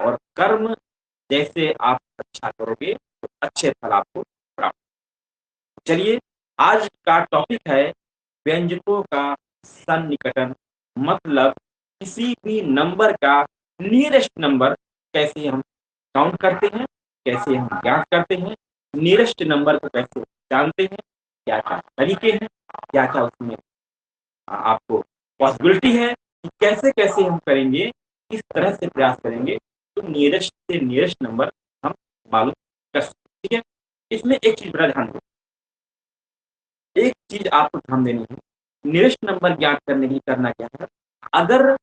और कर्म जैसे आप अच्छा करोगे तो अच्छे फल आपको प्राप्त। चलिए, आज का टॉपिक है व्यंजकों का सन्निकटन, मतलब किसी भी नंबर का नियरेस्ट नंबर कैसे हम काउंट करते हैं, कैसे हम ज्ञात करते हैं, नियरेस्ट नंबर को कैसे जानते हैं, क्या क्या तरीके हैं, क्या क्या उसमें आपको पॉसिबिलिटी है कि कैसे कैसे हम करेंगे, किस तरह से प्रयास करेंगे तो नियरेस्ट से नियरेस्ट नंबर हम मालूम कर सकते। ठीक है, इसमें एक चीज बड़ा ध्यान दो, एक चीज आपको ध्यान देनी है, नियरेस्ट नंबर ज्ञात करने के लिए करना क्या है। अगर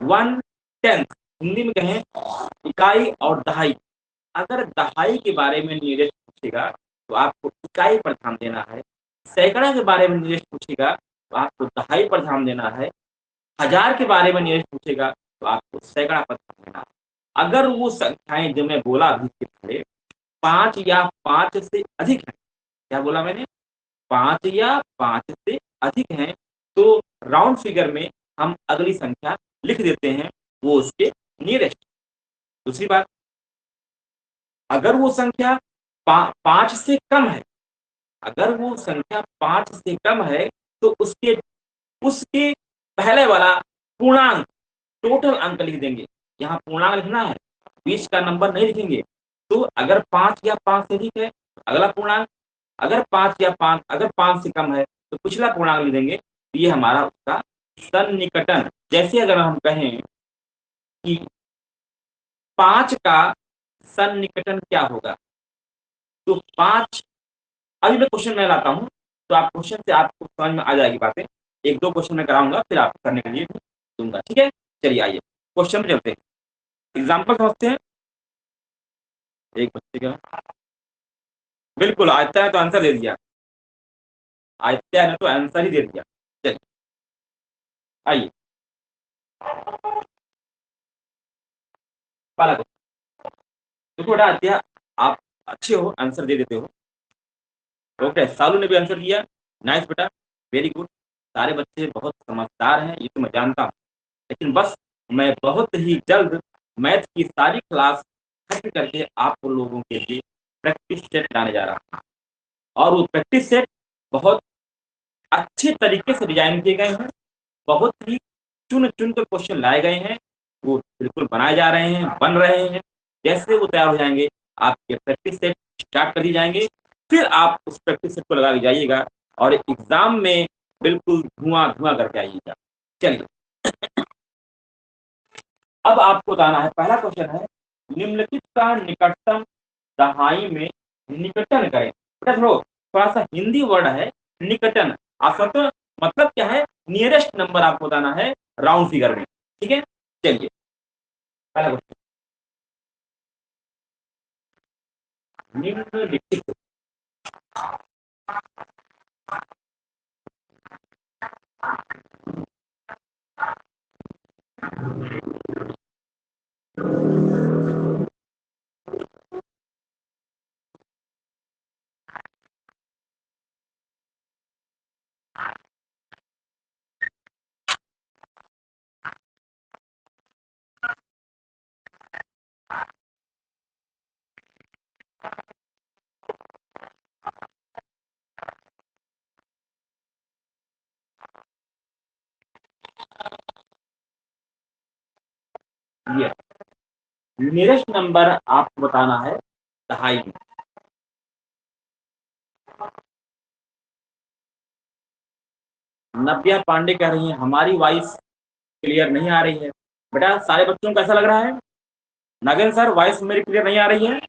1/10 हिंदी में कहें इकाई और दहाई, अगर दहाई के बारे में नियरेस्ट पूछेगा तो आपको इकाई पर ध्यान देना है, सैकड़ा के बारे में नियरेस्ट पूछेगा तो आपको दहाई पर ध्यान देना है, हजार के बारे में नियरेस्ट पूछेगा तो आपको सैकड़ा पर ध्यान देना है। अगर वो संख्याएं जो मैं बोला अभी से पहले 5 या 5 से अधिक है, क्या बोला मैंने, 5 या 5 से अधिक हैं, तो राउंड फिगर में हम अगली संख्या लिख देते हैं, वो उसके नियरेस्ट। दूसरी बात, अगर वो संख्या 5 से कम है, अगर वो संख्या 5 से कम है तो उसके उसके पहले वाला पूर्णांक टोटल अंक लिख देंगे। यहाँ पूर्णांक लिखना है, बीच का नंबर नहीं लिखेंगे। तो अगर 5 या 5 से अधिक है तो अगला पूर्णांक, अगर 5 या 5 अगर 5 से कम है तो पिछला पूर्णांक लिख देंगे। तो ये हमारा उसका सन्निकटन। जैसे अगर हम कहें कि 5 का सन्निकटन क्या होगा, तो 5, अभी मैं क्वेश्चन में लाता हूँ तो आप क्वेश्चन से आपको समझ में आ जाएगी बातें। एक दो क्वेश्चन में कराऊंगा फिर आप करने के लिए दूंगा। ठीक है, चलिए आइए क्वेश्चन में चलते हैं, एग्जाम्पल समझते हैं। एक बच्चे का, बिल्कुल आदित्य ने तो आंसर दे दिया, आदित्य ने तो आंसर ही दे दिया। चलिए आइए पहला क्वेश्चन। देखो बेटा आदित्य, आप अच्छे हो, आंसर दे देते हो। ओके, सालू ने भी आंसर दिया, नाइस बेटा, वेरी गुड। सारे बच्चे बहुत समझदार हैं, ये तो मैं जानता हूँ। लेकिन बस मैं बहुत ही जल्द मैथ की सारी क्लास खत्म करके आप लोगों के लिए प्रैक्टिस सेट लाने जा रहा हूँ। और वो प्रैक्टिस सेट बहुत अच्छे तरीके से डिजाइन किए गए हैं, बहुत ही चुन चुन कर क्वेश्चन लाए गए हैं, वो बिल्कुल बनाए जा रहे हैं, बन रहे हैं। जैसे वो तैयार हो जाएंगे आपके प्रैक्टिस सेट स्टार्ट कर दिए जाएंगे, फिर आप उस प्रैक्टिस सेट को लगा के जाइएगा और एग्जाम में बिल्कुल धुआं धुआं करके आइएगा। चलिए, अब आपको बताना है, पहला क्वेश्चन है निम्नलिखित का निकटतम दहाई में निकटन करें। बेटा थोड़ा सा हिंदी वर्ड है निकटन, आप तो मतलब क्या है, नियरेस्ट नंबर आपको बताना है राउंड फिगर में। ठीक है, चलिए पहला क्वेश्चन, निम्नलिखित ये नियरेस्ट नंबर आपको बताना है दहाई में। नव्या पांडे कह रही है हमारी वॉइस क्लियर नहीं आ रही है। बेटा सारे बच्चों को कैसा लग रहा है, नागेंद्र सर वॉइस मेरी क्लियर नहीं आ रही है।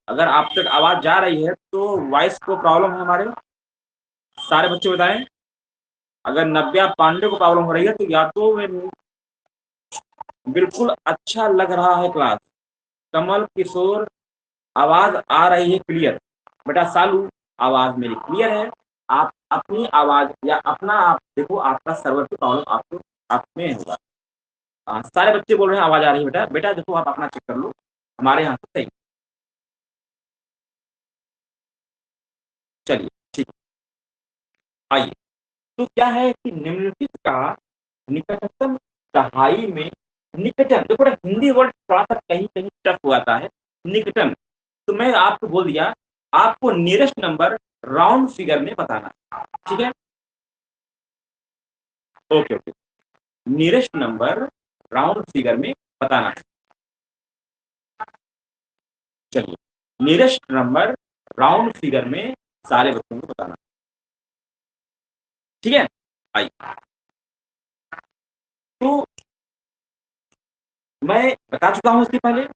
अगर आप तक आवाज जा रही है तो वॉइस को प्रॉब्लम है हमारे, सारे बच्चे बताएं। अगर नव्या पांडे को प्रॉब्लम हो रही है तो या तो बिल्कुल अच्छा लग रहा है क्लास, कमल किशोर आवाज आ रही है क्लियर। बेटा सालू आवाज मेरी क्लियर है, आप अपनी आवाज या अपना आप देखो, आपका सर्वर की प्रॉब्लम आपको आप में होगा। सारे बच्चे बोल रहे हैं आवाज आ रही है। बेटा बेटा देखो आप अपना चेक कर लो, हमारे यहाँ से सही। चलिए ठीक, आइए। तो क्या है कि निम्नलिखित का निकटतम दहाई में निकटन, देखो हिंदी वर्ड थोड़ा सा कहीं कहीं टफ हो जाता है। निकटन, तो मैं आपको बोल दिया, आपको नियरेस्ट नंबर राउंड फिगर में बताना, ठीक है। Okay okay, nearest number round figure में बताना। चलिए, नियरेस्ट नंबर राउंड फिगर में सारे बच्चों को बताना, ठीक है। आइए, तो मैं बता चुका हूं इससे पहले,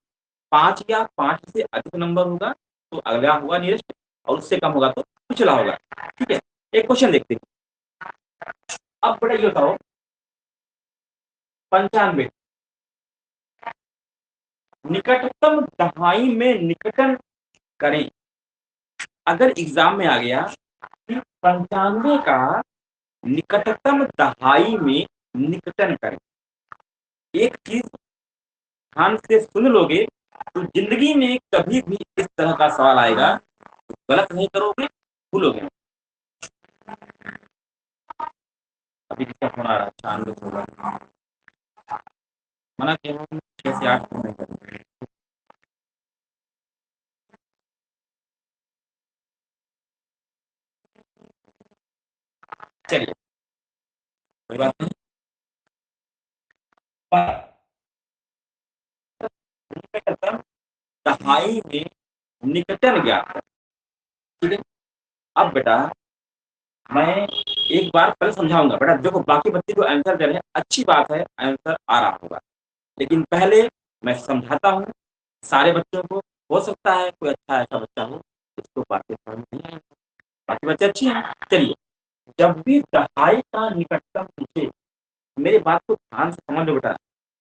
5 या 5 से अधिक नंबर होगा तो अगला होगा नियरेस्ट, और उससे कम होगा तो पिछला होगा, ठीक है। एक क्वेश्चन देखते हैं। अब बेटा ये बताओ, 95 निकटतम दहाई में निकटन करें। अगर एग्जाम में आ गया कि 95 का निकटतम दहाई में निकटन करें, एक चीज ध्यान से सुन लोगे तो जिंदगी में कभी भी इस तरह का सवाल आएगा तो गलत नहीं करोगे, भूलोगे। अभी किसका फोन आ रहा है? 96 होगा, मना किया हूं 6 से 8 फोन नहीं करेंगे। चलिए, कोई बात नहीं। निकटतम दहाई में निकटन ज्ञात है, ठीक है। अब बेटा मैं एक बार पहले समझाऊंगा, बेटा देखो बाकी बच्चे जो आंसर दे रहे हैं अच्छी बात है, आंसर आ रहा होगा, लेकिन पहले मैं समझाता हूँ सारे बच्चों को। हो सकता है कोई अच्छा ऐसा बच्चा हो जिसको बातें समझ नहीं आए, बाकी बच्चे अच्छे हैं। चलिए, जब भी दहाई का निकटतम पूछे, मेरी बात को ध्यान से समझ लो बेटा।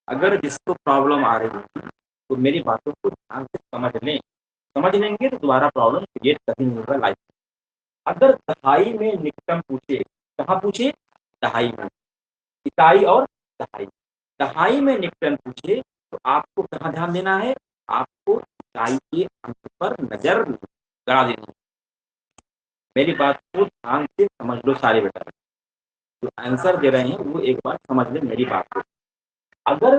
अगर जिसको प्रॉब्लम आ रही है तो मेरी बातों को ध्यान से समझ लें, समझ लेंगे तो दोबारा प्रॉब्लम क्रिएट कभी नहीं होगा लाइफ। अगर दहाई में निकटम पूछे, कहाँ पूछे? दहाई में, इकाई और दहाई। दहाई में निकटन पूछे तो आपको कहाँ ध्यान देना है? आपको इकाई के अंक पर नजर गड़ा देनी है। मेरी बात को ध्यान से समझ लो सारे बेटा, जो आंसर दे रहे हैं वो एक बार समझ ले मेरी बात को। अगर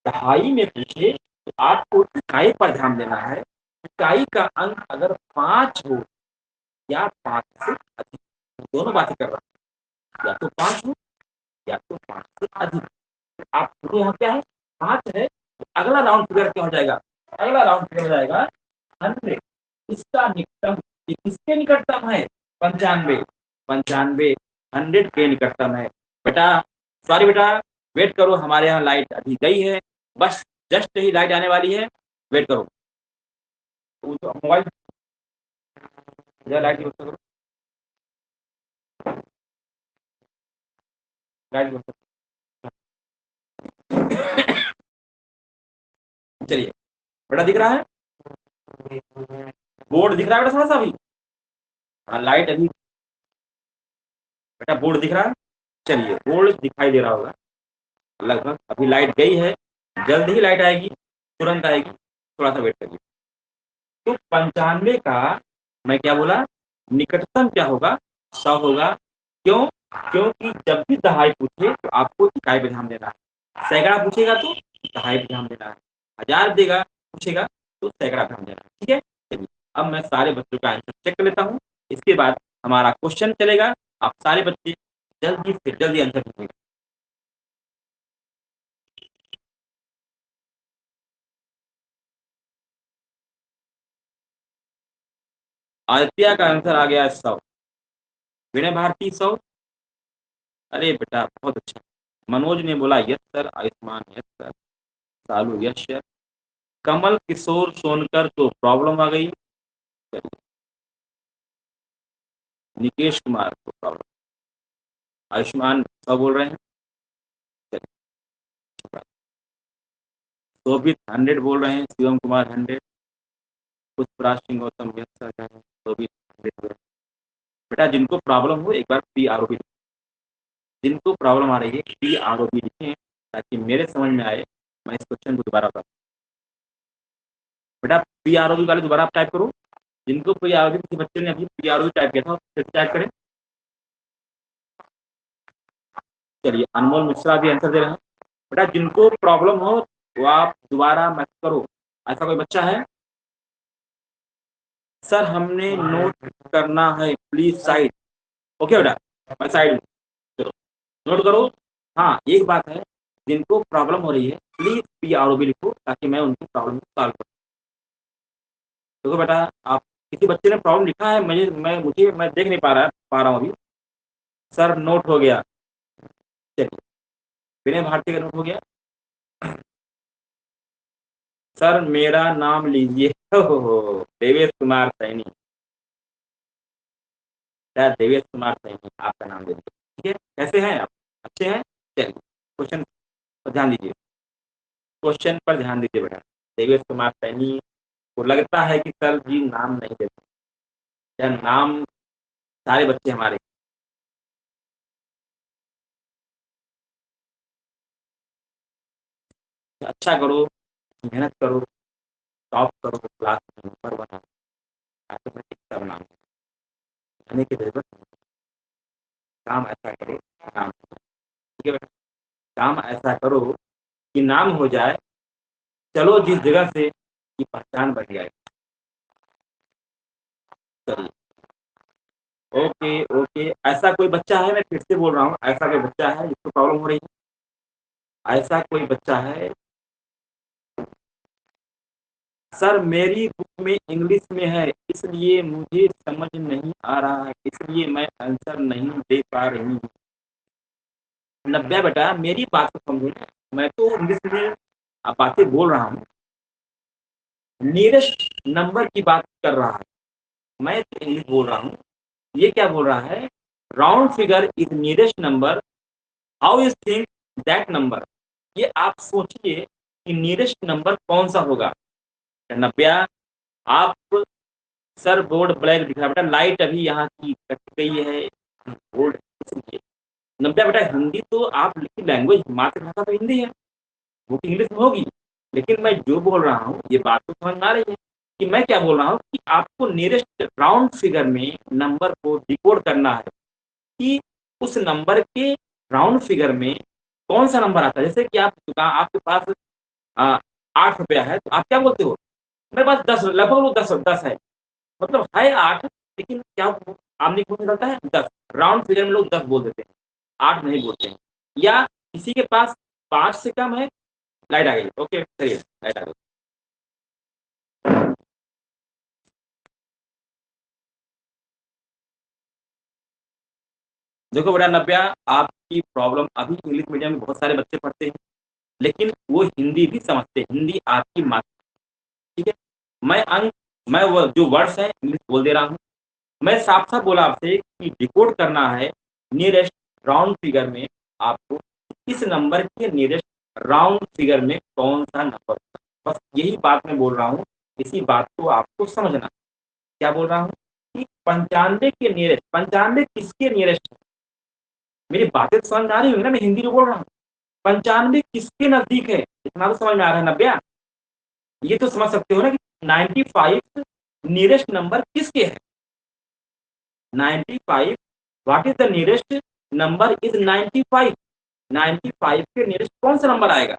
दहाई में पूछे तो आपको इकाई पर ध्यान देना है। इकाई का अंक अगर 5 हो या 5 से अधिक, दोनों बातें कर रहा हूं, या तो 5 हो या तो 5 से अधिक। आप यहाँ क्या है? 5 है तो अगला राउंड फिगर क्या हो जाएगा? अगला राउंड फिगर हो जाएगा 100। इसका निकटतम, किसके निकटतम है? 95। 95 100 के निकटतम है। बेटा सॉरी बेटा, वेट करो, हमारे यहाँ लाइट अभी गई है, बस जस्ट ही लाइट आने वाली है, वेट करो। तो मोबाइल लाइट यूज करो, लाइट यूज करो। चलिए, बेटा दिख रहा है? बोर्ड दिख रहा है बेटा थोड़ा सा अभी? हाँ लाइट अभी, बेटा बोर्ड दिख रहा है? चलिए, बोर्ड दिखाई दे रहा होगा लगभग। अभी लाइट गई है, जल्द ही लाइट आएगी, तुरंत आएगी, थोड़ा सा वेट करिए। तो 95 का मैं क्या बोला, निकटतम क्या होगा? 100 होगा। क्यों? क्योंकि जब भी दहाई पूछे तो आपको इकाई पे ध्यान देना है। सैकड़ा पूछेगा तो दहाई पे ध्यान देना है। 1000 देगा पूछेगा तो सैकड़ा ध्यान देना है, ठीक है। चलिए, अब मैं सारे बच्चों का आंसर चेक कर लेता हूँ, इसके बाद हमारा क्वेश्चन चलेगा। आप सारे बच्चे जल्दी से जल्दी आंसर कीजिएगा। आदित्य का आंसर आ गया 100, विनय भारती 100। अरे बेटा बहुत अच्छा। मनोज ने बोला yes sir, Ayushman yes sir, Salu yes sir, Kamal Kishore Sonkar तो प्रॉब्लम आ गई। निकेश कुमार को प्रॉब्लम, आयुष्मान 100 बोल रहे हैं। शोभित 100 बोल रहे हैं, शिवम कुमार 100, पुष्पराज सिंह गौतम यस सर कह रहे हैं, शोभित 100। बेटा जिनको प्रॉब्लम हो एक बार पी आर ओ बी, जिनको प्रॉब्लम आ रही है पी आर ओ बी लिखें ताकि मेरे समझ में आए, मैं इस क्वेश्चन को दोबारा बता। बेटा पी आर ओ बी वाले दोबारा आप टाइप करो, जिनको पी आर ओ बी, किसी बच्चे ने अभी P R O B type किया था फिर टाइप करें। चलिए, अनमोल मिश्रा भी आंसर दे रहे हैं। बेटा जिनको प्रॉब्लम हो वो आप दोबारा मत करो। ऐसा कोई बच्चा है? सर हमने नोट करना है, प्लीज साइड। ओके बेटा, मैं साइड हूँ, चलो नोट करो। हाँ, एक बात है, जिनको प्रॉब्लम हो रही है प्लीज PROB लिखो ताकि मैं उनकी प्रॉब्लम को सॉल्व करूँ। देखो बेटा, आप किसी बच्चे ने प्रॉब्लम लिखा है, मैं देख नहीं पा रहा हूँ अभी। सर नोट हो गया, चलिए विनय भारती का नोट हो गया। सर मेरा नाम लीजिए। हो देवेश कुमार सैनी। सर देवेश कुमार सैनी आपका नाम दे दीजिए। ठीक है, कैसे हैं आप? अच्छे हैं? चलिए क्वेश्चन पर ध्यान दीजिए, क्वेश्चन पर ध्यान दीजिए बेटा। देवेश कुमार सैनी को लगता है कि सर जी नाम नहीं देते, या नाम सारे बच्चे हमारे। अच्छा करो, मेहनत करो, टॉप करो, क्लास में नंबर बनाओ, ऑटोमेटिक सब नाम आने की जरूरत नहीं। काम ऐसा करो, काम, ठीक है बेटा, काम ऐसा करो कि नाम हो जाए, चलो जिस जगह से की पहचान बढ़ जाए। चलिए, ओके ओके। ऐसा कोई बच्चा है, मैं फिर से बोल रहा हूँ, ऐसा कोई बच्चा है जिसको प्रॉब्लम हो रही है? ऐसा कोई बच्चा है? सर मेरी बुक में इंग्लिश में है, इसलिए मुझे समझ नहीं आ रहा है, इसलिए मैं आंसर नहीं दे पा रही हूँ। नब्बे बेटा मेरी बात को समझो, मैं तो इंग्लिश में बातें बोल रहा हूँ, नियरेस्ट नंबर की बात कर रहा है, मैं तो इंग्लिश बोल रहा हूँ। ये क्या बोल रहा है? Round figure is nearest number, how you think that number. ये आप सोचिए कि नियरेस्ट नंबर कौन सा होगा। नब्बे, आप, सर बोर्ड ब्लैक दिख रहा है बेटा, लाइट अभी यहाँ की कट गई है, बोर्ड इसलिए। नब्बे बेटा हिंदी तो आप लिखी लैंग्वेज, मातृभाषा तो हिंदी है, वो तो इंग्लिश में होगी, लेकिन मैं जो बोल रहा हूँ ये बात तो समझ में आ रही है कि मैं क्या बोल रहा हूँ कि आपको नियरेस्ट राउंड फिगर में नंबर को डिकोड करना है कि उस नंबर के राउंड फिगर में कौन सा नंबर आता है। जैसे कि आप दुकान, आपके पास 8 रुपया है, तो आप क्या बोलते हो? मेरे पास 10, लगभग वो 10 है, मतलब है 8, लेकिन क्या आमने को निकलता है 10। राउंड फिगर में लोग 10 बोल देते हैं, 8 नहीं बोलते हैं। या किसी के पास 5 से कम है, लाइट आ गई, ओके चलिए लाइट आ गई। देखो बेटा नब्या, आपकी प्रॉब्लम अभी इंग्लिश मीडियम में बहुत सारे बच्चे पढ़ते हैं, लेकिन वो हिंदी भी समझते हैं, हिंदी आपकी मात्र, ठीक है। मैं अंक, मैं वो जो वर्ड्स है इंग्लिश बोल दे रहा हूँ। मैं साफ साफ बोला आपसे कि डिकोड करना है नियरेस्ट राउंड फिगर में आपको, इस नंबर के नियरेस्ट राउंड फिगर में कौन सा नंबर, बस यही बात मैं बोल रहा हूँ। इसी बात को आपको समझना। क्या बोल रहा हूँ कि 95 के नियरेस्ट, 95 किसके नियरेस्ट है? मेरी बातें तो समझ में आ रही होगी ना, मैं हिंदी में बोल रहा हूँ। 95 किसके नजदीक है, इतना तो समझ में आ रहा है नब्या। ये तो समझ सकते हो ना कि 95 नियरेस्ट नंबर किसके है। 95, what is the nearest number is 95। 95 के नियरेस्ट कौन सा नंबर आएगा?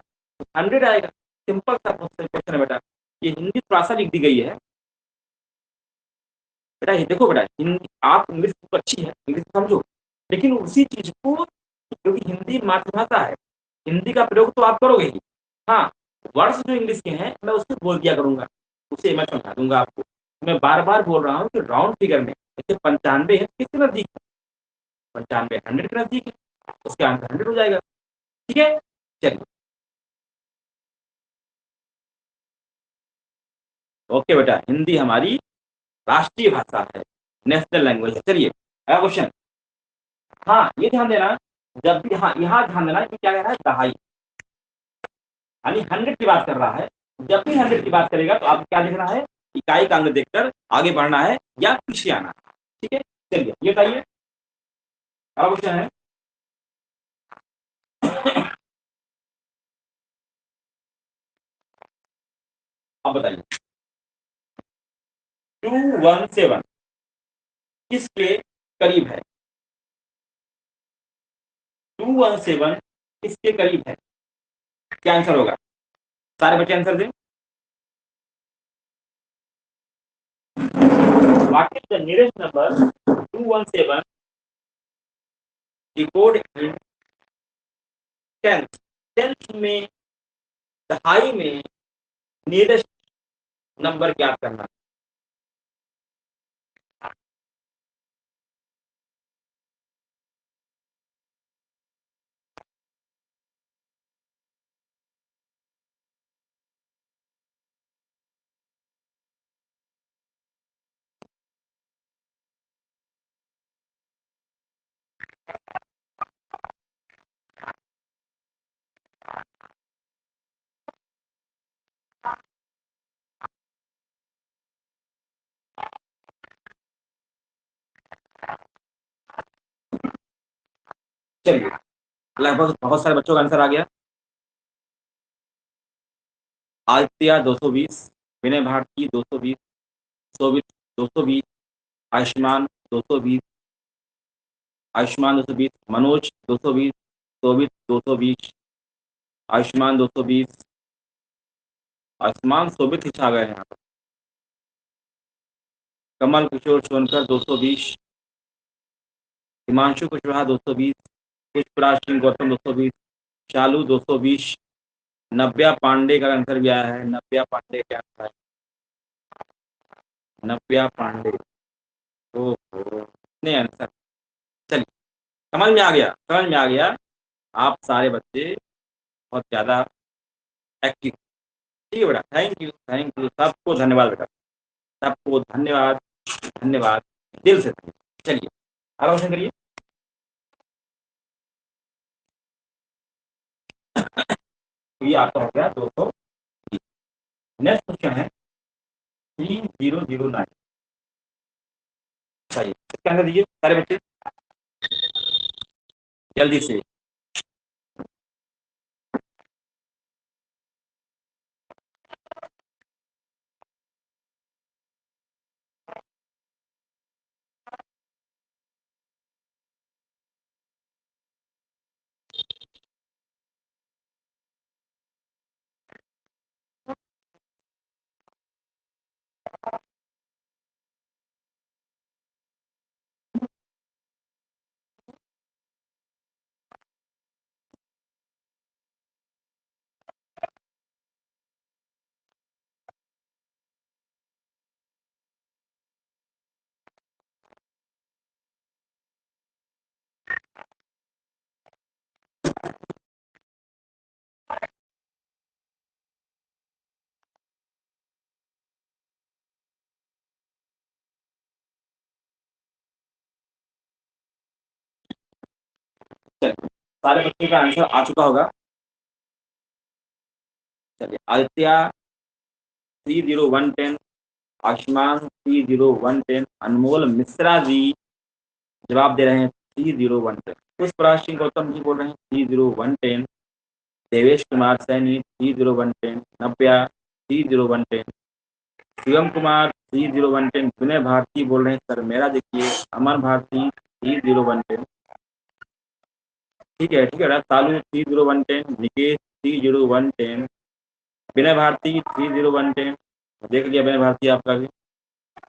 100 आएगा। सिंपल सा क्वेश्चन है बेटा, ये हिंदी थोड़ा सा लिख दी गई है बेटा। ये देखो बेटा, हिंदी आप इंग्लिश बुक अच्छी है, इंग्लिश समझो, लेकिन उसी चीज को, क्योंकि हिंदी मातृभाषा है, हिंदी का प्रयोग तो आप करोगे ही। हाँ, वर्ड्स जो इंग्लिश के हैं मैं उसको बोल दिया करूंगा, उसे मैं समझा दूंगा आपको। मैं बार बार बोल रहा हूँ कि राउंड फिगर में जैसे 95 है, किसके नजदीक है? 95 100 के नजदीक है, उसका आंसर 100 हो जाएगा। ठीक है, चलिए ओके बेटा, हिंदी हमारी राष्ट्रीय भाषा है, नेशनल लैंग्वेज है। चलिए अगला क्वेश्चन। हाँ ये ध्यान देना, जब भी, हाँ यहाँ ध्यान देना कि क्या कह रहा है, दहाई, यानी 100 की बात कर रहा है। जब भी 100 की बात करेगा तो आपको क्या लिखना है, इकाई का अंक देखकर आगे बढ़ना है या पीछे आना है। ठीक है, चलिए ये बताइए, अगला क्वेश्चन है। आप बताइए, 217 किसके करीब है? 217 किसके करीब है? क्या आंसर होगा? सारे बच्चे आंसर दें। What is the nearest number 217 decode in tenth? Tenth में दहाई में नियरेस्ट नंबर ज्ञात करना। चलिए, लगभग बहुत सारे बच्चों का आंसर आ गया। आदित्य 220, विनय भारती 220, शोभित 220, आयुष्मान 220, आयुष्मान 220, मनोज 220, शोभित 220, आयुष्मान 220, आयुष्मान शोभित ही छा गए हैं यहाँ पर। कमल किशोर सोनकर 220, हिमांशु कुशवाहा 220, पुष्पराज सिंह गौतम 220, शालू 220, नव्या पांडे का आंसर भी आया है। नव्या पांडे क्या आंसर है? नव्या पांडे, ओहो कितने आंसर। चलिए, समझ में आ गया, समझ में आ गया। आप सारे बच्चे बहुत ज्यादा एक्टिव। ठीक है बेटा, थैंक यू, सबको धन्यवाद बेटा, सबको धन्यवाद, धन्यवाद दिल से। चलिए अब क्वेश्चन करिए। तो ये आपका हो गया 200। नेक्स्ट क्वेश्चन है 3009। चाहिए इसका आंसर दीजिए सारे बच्चे जल्दी से। चलिए सारे बच्चों का आंसर आ चुका होगा। चलिए आदित्य 30110, आयुष्मान 30110, अनमोल मिश्रा जी जवाब दे रहे हैं 30110, पुष्पराज सिंह गौतम जी बोल रहे हैं 30110, देवेश कुमार सैनी 30110, नव्या 30110, शिवम कुमार 30110, विनय भारती बोल रहे हैं सर मेरा देखिए, अमर भारती 30110, ठीक है तालू 30110, निकेश 30110, विनय भारती 30110, देख लिया विनय भारती आपका भी,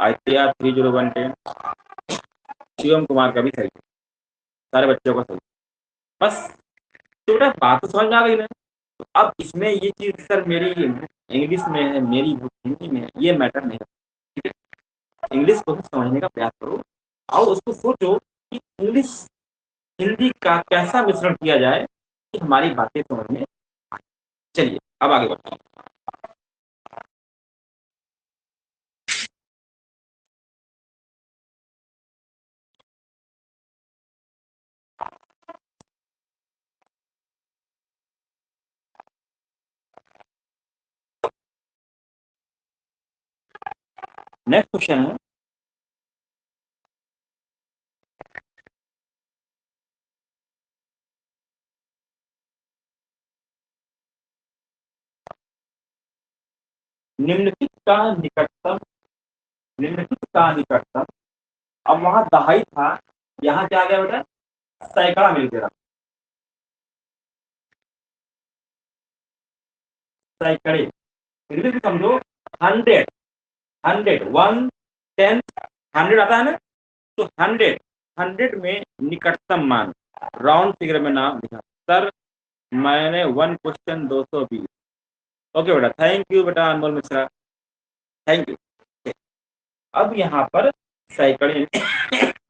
आइटिया 30110, शिवम कुमार का भी सही, सारे बच्चों का सही। बस तो बेटा बात तो समझ में आ गई ना। तो अब इसमें ये चीज सर मेरी इंग्लिश में है, मेरी हिंदी में है, ये मैटर नहीं करता। ठीक है, इंग्लिश को भी समझने का प्रयास करो और उसको सोचो कि इंग्लिश हिंदी का कैसा मिश्रण किया जाए कि हमारी बातें समझ में आए। चलिए अब आगे बढ़ते हैं। नेक्स्ट क्वेश्चन है निम्नलिखित का निकटतम, निम्नलिखित का निकटतम, अब वहां दहाई था, यहाँ क्या आ गया बेटा? सैकड़ा मिल गया। सैकड़े, फिर भी समझो 100, 100, 1, 10, 100 आता है ना, तो 100, 100 में निकटतम मान राउंड फिगर में नाम लिखा। सर मैंने 1 क्वेश्चन 220। ओके बेटा, थैंक यू बेटा अनमोल मिश्रा, थैंक यू। अब यहाँ पर सैकड़े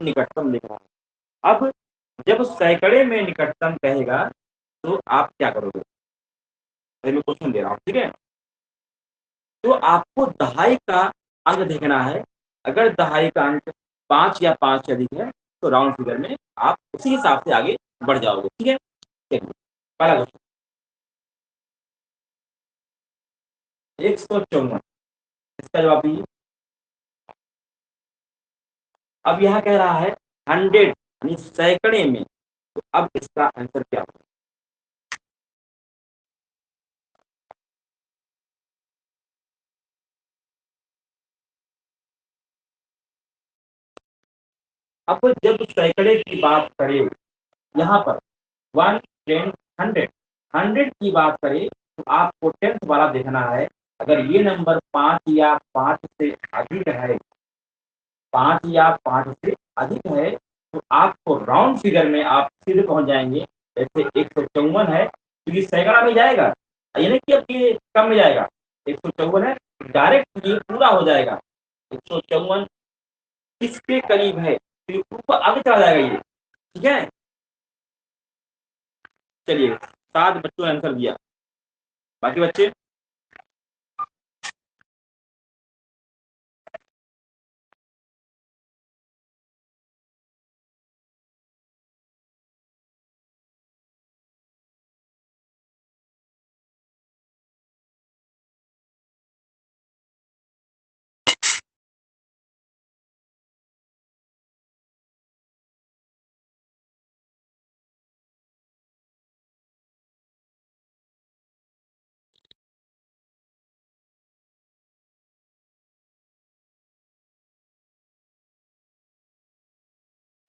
निकटतम लिख रहा है। अब जब सैकड़े में निकटतम कहेगा तो आप क्या करोगे? मैं क्वेश्चन दे रहा हूँ, ठीक है। तो आपको दहाई का अंक देखना है। अगर दहाई का अंक 5 या 5 से अधिक है तो राउंड फिगर में आप उसी हिसाब से आगे बढ़ जाओगे, ठीक है। चलिए पहला क्वेश्चन 154, इसका जवाब दीजिए। अब यहाँ कह रहा है 100 यानी सैकड़े में, तो अब इसका आंसर क्या होगा? अब जब सैकड़े की बात करें यहाँ पर 1, 10, 100, 100 की बात करें तो आपको 10th वाला देखना है। अगर ये नंबर 5 या 5 से अधिक है, 5 या 5 से अधिक है, तो आपको राउंड फिगर में आप सीधे पहुंच जाएंगे। जैसे 154 है तो ये सैकड़ा में जाएगा, ये नहीं कि अब ये कम में जाएगा। 154 है, डायरेक्ट ये पूरा हो जाएगा। 154 किसके करीब है तो ये ऊपर आगे चला जाएगा ये, ठीक है। चलिए 7 बच्चों ने आंसर दिया, बाकी बच्चे?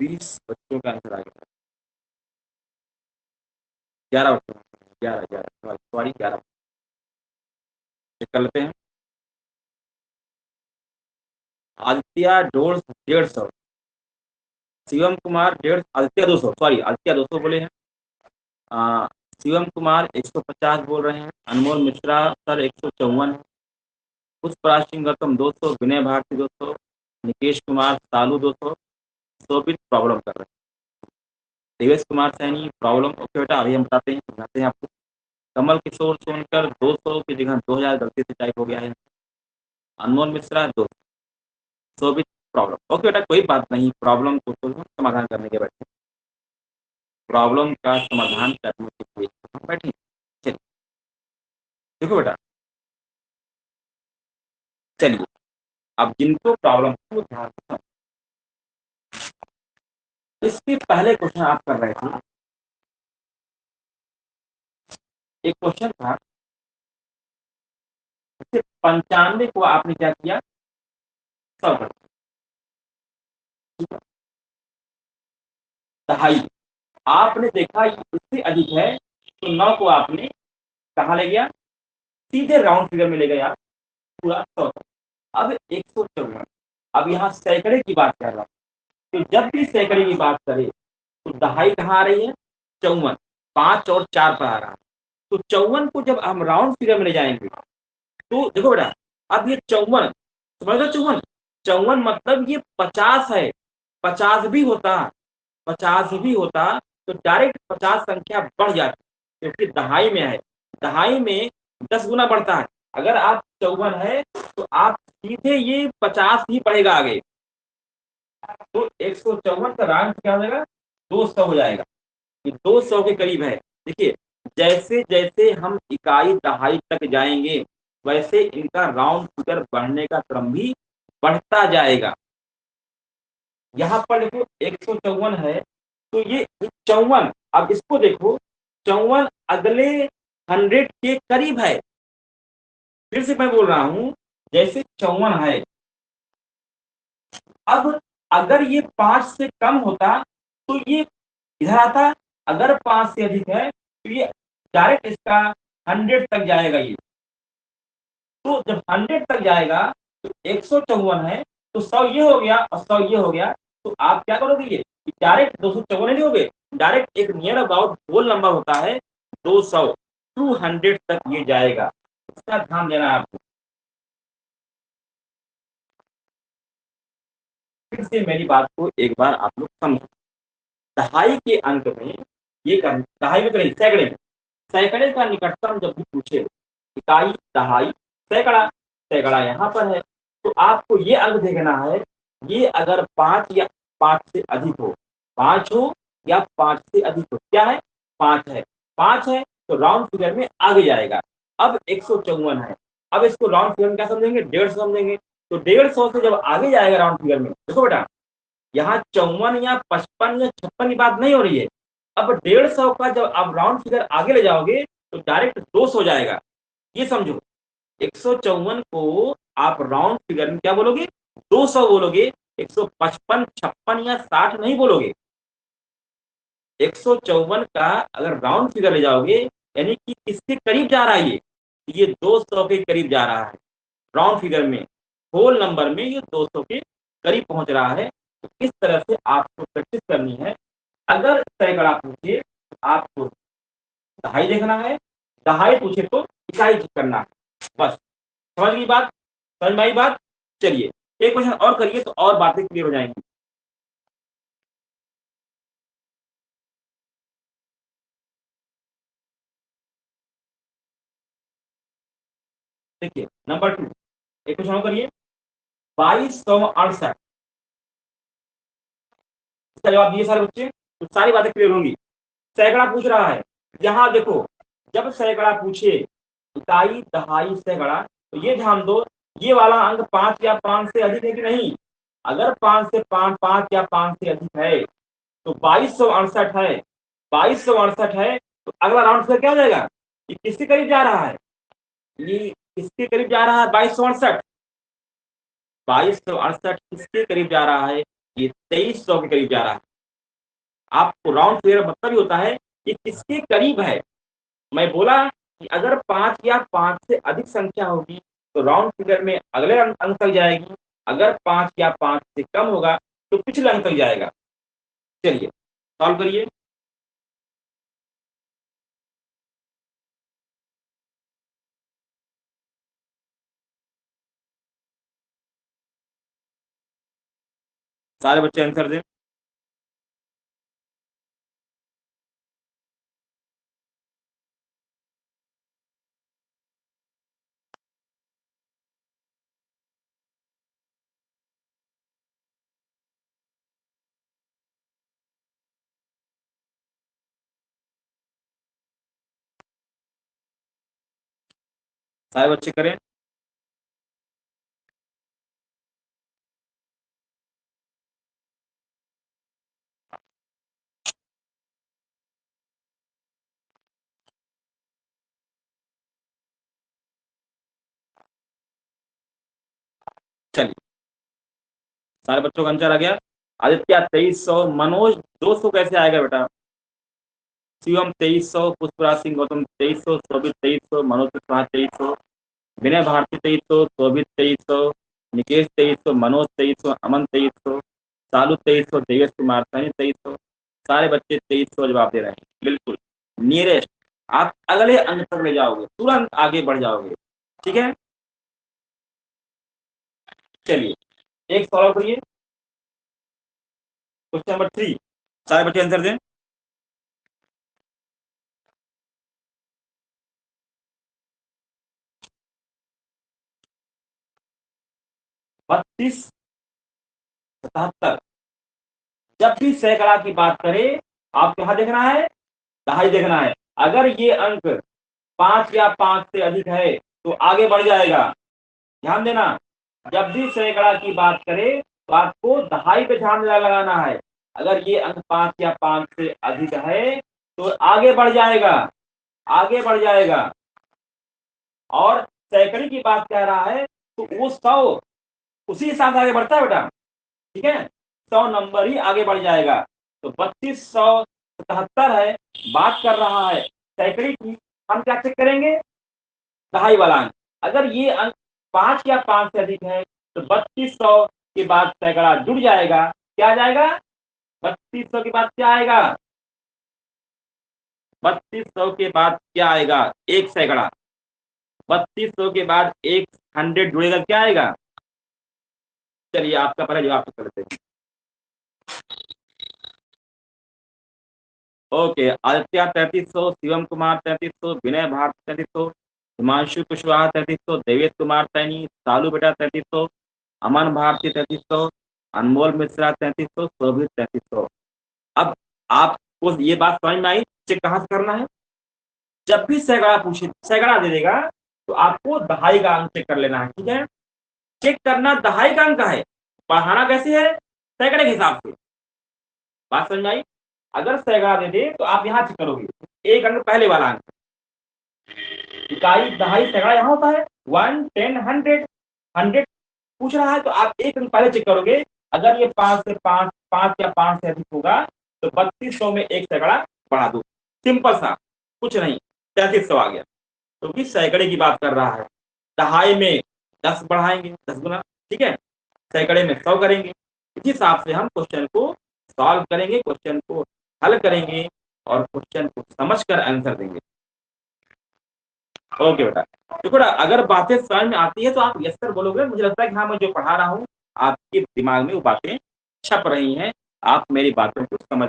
बीस बच्चों का आंसर आ गया। 11 बच्चों का, 11, 11, सॉरी 11। चेक कर लेते हैं। आदित्य 150, शिवम कुमार 150, आदित्य 200, सॉरी आदित्य 200 बोले हैं। शिवम कुमार 150 बोल रहे हैं। अनमोल मिश्रा सर 154 है। पुष्पराज सिंह गौतम 200, विनय भारती 200, निकेश कुमार सालू 200, शोभित प्रॉब्लम कर रहे हैं। देवेश कुमार सैनी प्रॉब्लम, ओके बेटा अभी हम बताते हैं आपको। कमल किशोर सोनकर 200 की जगह 2000 गलती से टाइप हो गया है। अनमोल मिश्रा 200, शोभित प्रॉब्लम, ओके बेटा कोई बात नहीं, प्रॉब्लम को तो समाधान करने के बैठे, प्रॉब्लम का समाधान करने के लिए हम बैठे। चलिए देखो बेटा, चलिए अब जिनको प्रॉब्लम को ध्यान से, इसके पहले क्वेश्चन आप कर रहे थे। एक क्वेश्चन था 95 को आपने क्या किया, 100 कर दिया। दहाई आपने देखा इससे अधिक है तो 9 को आपने कहा ले गया, सीधे राउंड फिगर में ले गया पूरा 100 तक। अब 154, अब यहाँ सैकड़े की बात कर रहा हूँ, तो जब भी सैकड़े की बात करें तो दहाई कहाँ आ रही है, 54, 5 और 4 पर आ रहा है। तो 54 को जब हम राउंड फिगर में ले जाएंगे तो देखो बेटा, अब ये 54 समझ लो, 54, 54 मतलब ये 50 है। 50 भी होता, 50 भी होता तो डायरेक्ट 50 संख्या बढ़ जाती, क्योंकि दहाई में है। दहाई में 10 गुना बढ़ता है। अगर आप 54 है तो आप सीधे ये 50 ही पड़ेगा आगे, तो 154 का राउंड क्या हो जाएगा, 200 हो जाएगा। ये 200 के करीब है। देखिए जैसे जैसे हम इकाई दहाई तक जाएंगे वैसे इनका राउंड फिगर बढ़ने का क्रम भी बढ़ता जाएगा। यहाँ पर देखो 154 है तो ये 54, अब इसको देखो 54 अगले 100 के करीब है। फिर से मैं बोल रहा हूं, जैसे 54 है, अब अगर ये 5 से कम होता तो ये इधर आता, अगर 5 से अधिक है तो ये डायरेक्ट इसका 100 तक जाएगा ये। तो जब 100 तक जाएगा तो 154 है, तो 100 ये हो गया और 100 ये हो गया, तो आप क्या करोगे, ये डायरेक्ट 254 नहीं होगे, डायरेक्ट एक नियर अबाउट होल नंबर होता है 200, 200 तक ये जाएगा, इसका ध्यान देना है आपको। फिर से मेरी बात को एक बार आप लोग समझो। दहाई के अंक में ये कर, दहाई में करें सैकड़े में, सैकड़े का निकटतम जब भी पूछे, इकाई, दहाई, सैकड़ा, सैकड़ा यहाँ पर है, तो आपको ये अंक देखना है, ये अगर 5 या 5 से अधिक हो, 5 हो या 5 से अधिक हो, क्या है, 5 है, 5 है तो राउंड फिगर में आगे जाएगा। अब 154 है, अब इसको राउंड फिगर में क्या समझेंगे, 150 समझेंगे, तो 150 से जब आगे जाएगा राउंड फिगर में, देखो बेटा यहाँ 54 या 55 या 56 की बात नहीं हो रही है। अब 150 का जब आप राउंड फिगर आगे ले जाओगे तो डायरेक्ट 200 हो जाएगा, ये समझो। 154 को आप राउंड फिगर में क्या बोलोगे, 200 बोलोगे, 155, 56 या 60 नहीं बोलोगे। 154 का अगर राउंड फिगर ले जाओगे यानी कि किसके करीब जा रहा है, ये 200 के करीब जा रहा है, राउंड फिगर में, होल नंबर में ये 200 के करीब पहुंच रहा है। तो इस तरह से आपको प्रैक्टिस करनी है। अगर सैकड़ा पूछे तो आपको दहाई देखना है, दहाई पूछे तो इकाई करना है, बस। समझ गई बात, समझ में आई बात। चलिए एक क्वेश्चन और करिए तो और बातें क्लियर हो जाएंगी। देखिए नंबर 2, एक क्वेश्चन और करिए, 2268, इसका जवाब दिए सारे बच्चे तो सारी बातें क्लियर होंगी। सैकड़ा पूछ रहा है, यहाँ देखो जब सैकड़ा पूछे, इकाई, दहाई, सैकड़ा, तो ये ध्यान दो, ये वाला अंक 5 या 5 से अधिक है कि नहीं। अगर 5 से 5 या 5 से अधिक है तो 2268 है, 2268 है, तो अगला राउंड फिर क्या हो जाएगा, ये किसके करीब जा रहा है, ये किसके करीब जा रहा है, 2268, 2268 किसके करीब जा रहा है, ये 2300 के करीब जा रहा है। आपको राउंड फिगर मतलब ही होता है ये किसके करीब है। मैं बोला कि अगर 5 या 5 से अधिक संख्या होगी तो राउंड फिगर में अगले अंक तक जाएगी, अगर 5 या 5 से कम होगा तो पिछले अंक तक जाएगा। चलिए सॉल्व करिए। सारे बच्चे आंसर दें। सारे बच्चे करें। चलिए सारे बच्चों का आंसर आ गया। आदित्य 2300, मनोज 200 कैसे आएगा बेटा, शिवम 2300, पुष्पराज सिंह गौतम 2300, शोभित 2300, मनोज कुशवाहा 2300, विनय भारती 2300, शोभित 2300, निकेश 2300, मनोज 2300, अमन 2300, सालू 2300, देवेश कुमार सैनी 2300। सारे बच्चे 2300 जवाब दे रहे हैं, बिल्कुल नियरेस्ट। आप अगले अंक तक ले जाओगे, तुरंत आगे बढ़ जाओगे, ठीक है। चलिए एक सॉल्व करिए, क्वेश्चन नंबर 3, सारे बच्चे आंसर दें। 3277, जब भी सैकड़ा की बात करें आप कहाँ देखना है, दहाई देखना है। अगर ये अंक 5 या 5 से अधिक है तो आगे बढ़ जाएगा, ध्यान देना। जब भी सैकड़ा की बात करें तो आपको दहाई पे ध्यान लगाना है। अगर ये अंक 5 या 5 से अधिक है तो आगे बढ़ जाएगा, आगे बढ़ जाएगा। और सैकड़े की बात कह रहा है तो वो 100 उसी हिसाब से आगे बढ़ता है बेटा, ठीक है, 100 नंबर ही आगे बढ़ जाएगा। तो 3277 है, बात कर रहा है सैकड़े की, हम क्या चेक करेंगे, दहाई वाला अंक। अगर ये अंक 5 या 5 से अधिक है तो 3200 के बाद सैकड़ा जुड़ जाएगा। क्या आ जाएगा? 3200 के बाद क्या आएगा? 3200 के बाद क्या आएगा? एक सैकड़ा। 3200 के बाद एक 100 जुड़ेगा, क्या आएगा? चलिए आपका पहले जवाब कर लेते हैं। ओके, आदित्य 3300, शिवम कुमार 3300, विनय भारती 3300, हिमांशु कुशवाहा 3300, देवेश कुमार सैनी, सालू बेटा 3300, अमन भारती 3300, अनमोल मिश्रा 3300, शोभित 3300। अब आपको ये बात समझ में आई? चेक कहाँ से करना है? जब भी सैकड़ा पूछे, सैकड़ा दे देगा तो आपको दहाई का अंक चेक कर लेना है। ठीक है, चेक करना दहाई का अंक है, बढ़ाना कैसे है? सैकड़े के हिसाब से। बात समझ में आई? अगर सैकड़ा दे दे तो आप यहाँ चेक करोगे, एक अंक पहले वाला अंक, इकाई दहाई सैकड़ा यहाँ होता है, 1 10 100 100 पूछ रहा है तो आप एक अंक पहले चेक करोगे। अगर ये 5 से 5 5 या 5 से अधिक होगा तो 3200 में एक सैकड़ा बढ़ा दो। सिंपल सा, कुछ नहीं, 3300 आ गया, क्योंकि सैकड़े की बात कर रहा है। दहाई में 10 बढ़ाएंगे, 10 गुना। ठीक है, सैकड़े में 100 करेंगे। इस हिसाब से हम क्वेश्चन को सॉल्व करेंगे, क्वेश्चन को हल करेंगे और क्वेश्चन को समझकर आंसर देंगे। ओके बेटा, देखो ना, अगर बातें समझ में आती है तो आप यस सर बोलोगे। मुझे लगता है कि हाँ, मैं जो पढ़ा रहा हूँ आपके दिमाग में वो बातें छप रही हैं, आप मेरी बातों को समझ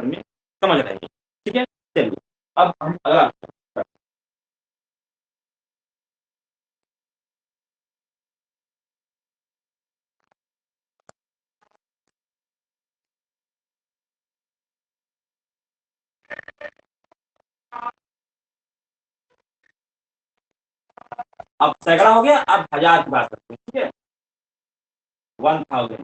रहे हैं। ठीक है, चलिए अब हम अगला। अब सैकड़ा हो गया, अब हजार की बात करते हैं। ठीक है, 1000।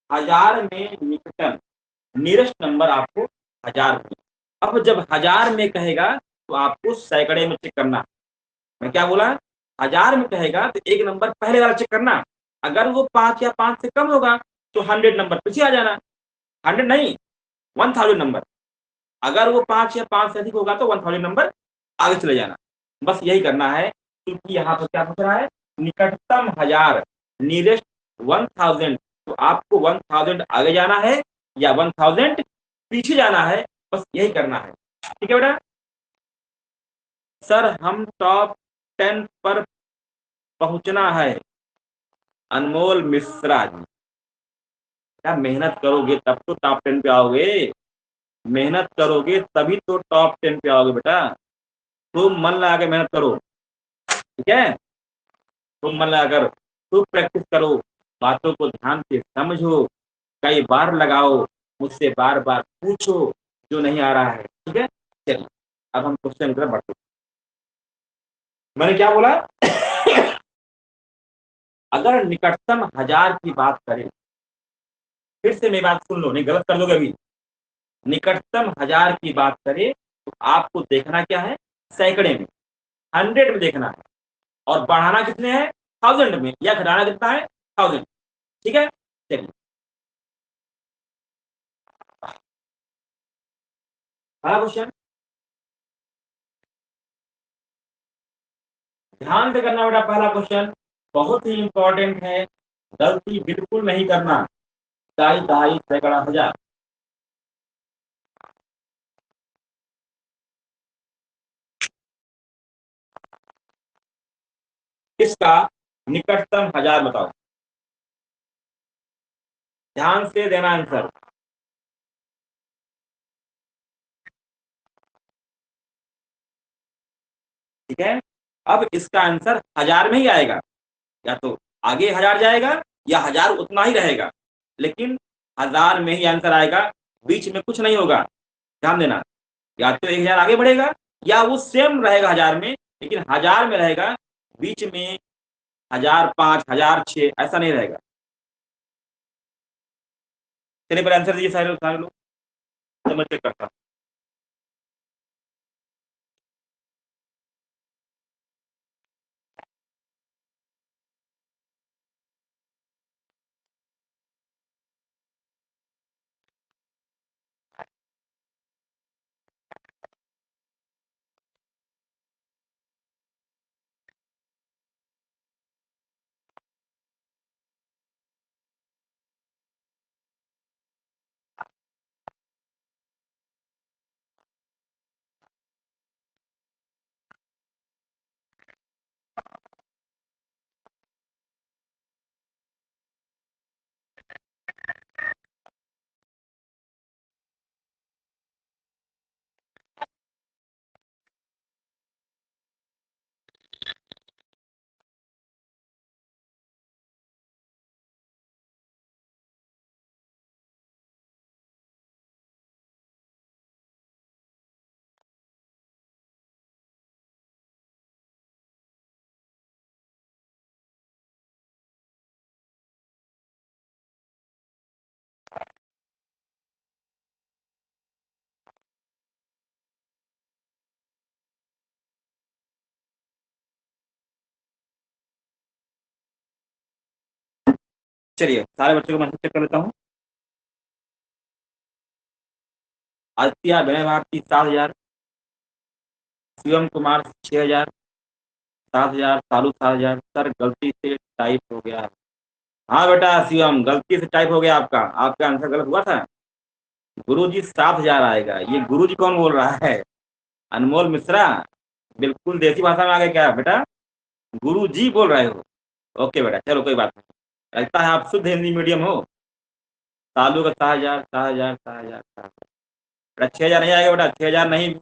हजार में निकटतम नियरेस्ट नंबर आपको हजार मिला। अब जब हजार में कहेगा तो आपको सैकड़े में चेक करना। मैं क्या बोला? हजार में कहेगा तो एक नंबर पहले वाला चेक करना। अगर वो 5 या 5 से कम होगा तो 100 नंबर पीछे आ जाना। 100 नहीं, 1000 नंबर। अगर वो 5 या 5 से अधिक होगा तो 1000 नंबर आगे चले जाना। बस यही करना है, क्योंकि यहाँ पर क्या पूछ रहा है? निकटतम हजार, नियरेस्ट 1000। तो आपको 1000 आगे जाना है या 1000 पीछे जाना है, बस यही करना है। ठीक है बेटा? सर हम टॉप 10 पर पहुंचना है, अनमोल मिश्रा जी। क्या मेहनत करोगे तब तो टॉप 10 पे आओगे। मेहनत करोगे तभी तो टॉप 10 पे आओगे बेटा। खूब मन लगा के मेहनत करो। ठीक है, खूब मन लगाकर खूब प्रैक्टिस करो, बातों को ध्यान से समझो, कई बार लगाओ, मुझसे बार बार पूछो जो नहीं आ रहा है। ठीक है, चलिए अब हम क्वेश्चन की तरफ बढ़ते हैं। मैंने क्या बोला? अगर निकटतम हजार की बात करें, फिर से मेरी बात सुन लो, नहीं गलत कर दोगे अभी। निकटतम हजार की बात करें तो आपको देखना क्या है? सैकड़े में, 100 में देखना है, और बढ़ाना कितने हैं? 1000 में, या घटाना कितना है? 1000। ठीक है, चलिए पहला क्वेश्चन ध्यान से करना बेटा। पहला क्वेश्चन बहुत ही इंपॉर्टेंट है, गलती बिल्कुल नहीं करना। इकाई, दहाई, सैकड़ा, हजार। इसका निकटतम हजार बताओ। ध्यान से देना आंसर। ठीक है, अब इसका आंसर हजार में ही आएगा। या तो आगे हजार जाएगा या हजार उतना ही रहेगा, लेकिन हजार में ही आंसर आएगा। बीच में कुछ नहीं होगा, ध्यान देना। या तो 1000 आगे बढ़ेगा या वो सेम रहेगा हजार में, लेकिन हजार में रहेगा, बीच में 1005 1006 ऐसा नहीं रहेगा। चलिए पर आंसर दीजिए सारे सारे लोग, तो मैं चेक करता हूँ। चलिए सारे बच्चों को मैं चेक कर लेता हूँ। आदित्य विनय भारती 7,000, शिवम कुमार 6,000, 7,000, सालू 7,000। सर गलती से टाइप हो गया। हाँ बेटा शिवम, गलती से टाइप हो गया आपका, आपका आंसर गलत हुआ था। गुरुजी 7,000 आएगा। ये गुरुजी कौन बोल रहा है? अनमोल मिश्रा। बिल्कुल देसी भाषा में आ गया क्या बेटा? गुरुजी बोल रहे हो? ओके बेटा, चलो कोई बात नहीं, लगता है आप शुद्ध हिंदी मीडियम हो। सालू का 7,000, 7,000, 7,000, 7,000। बेटा 6,000 नहीं आएगा बेटा, 6,000 नहीं,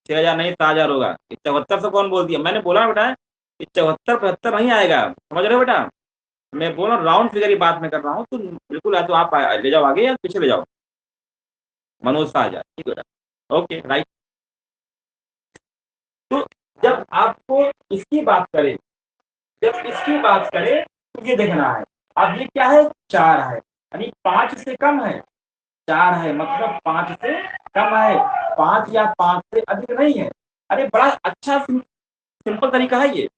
6,000 नहीं, 7,000 होगा। 74 से कौन बोल दिया? मैंने बोला बेटा कि 74 75 नहीं आएगा, समझ रहे हो बेटा? मैं बोल रहा हूँ राउंड फिगर की बात मैं कर रहा हूँ, तो बिल्कुल है तो आप ले जाओ आगे या पीछे ले जाओ। मनोज 7,000, ठीक है बेटा, ओके राइट। तो जब आपको इसकी बात करें, जब इसकी बात करें तो ये देखना है। अब ये क्या है? 4 है, यानी 5 से कम है। 4 है मतलब 5 से कम है, 5 या 5 से अधिक नहीं है। अरे बड़ा अच्छा सिंपल तरीका है ये।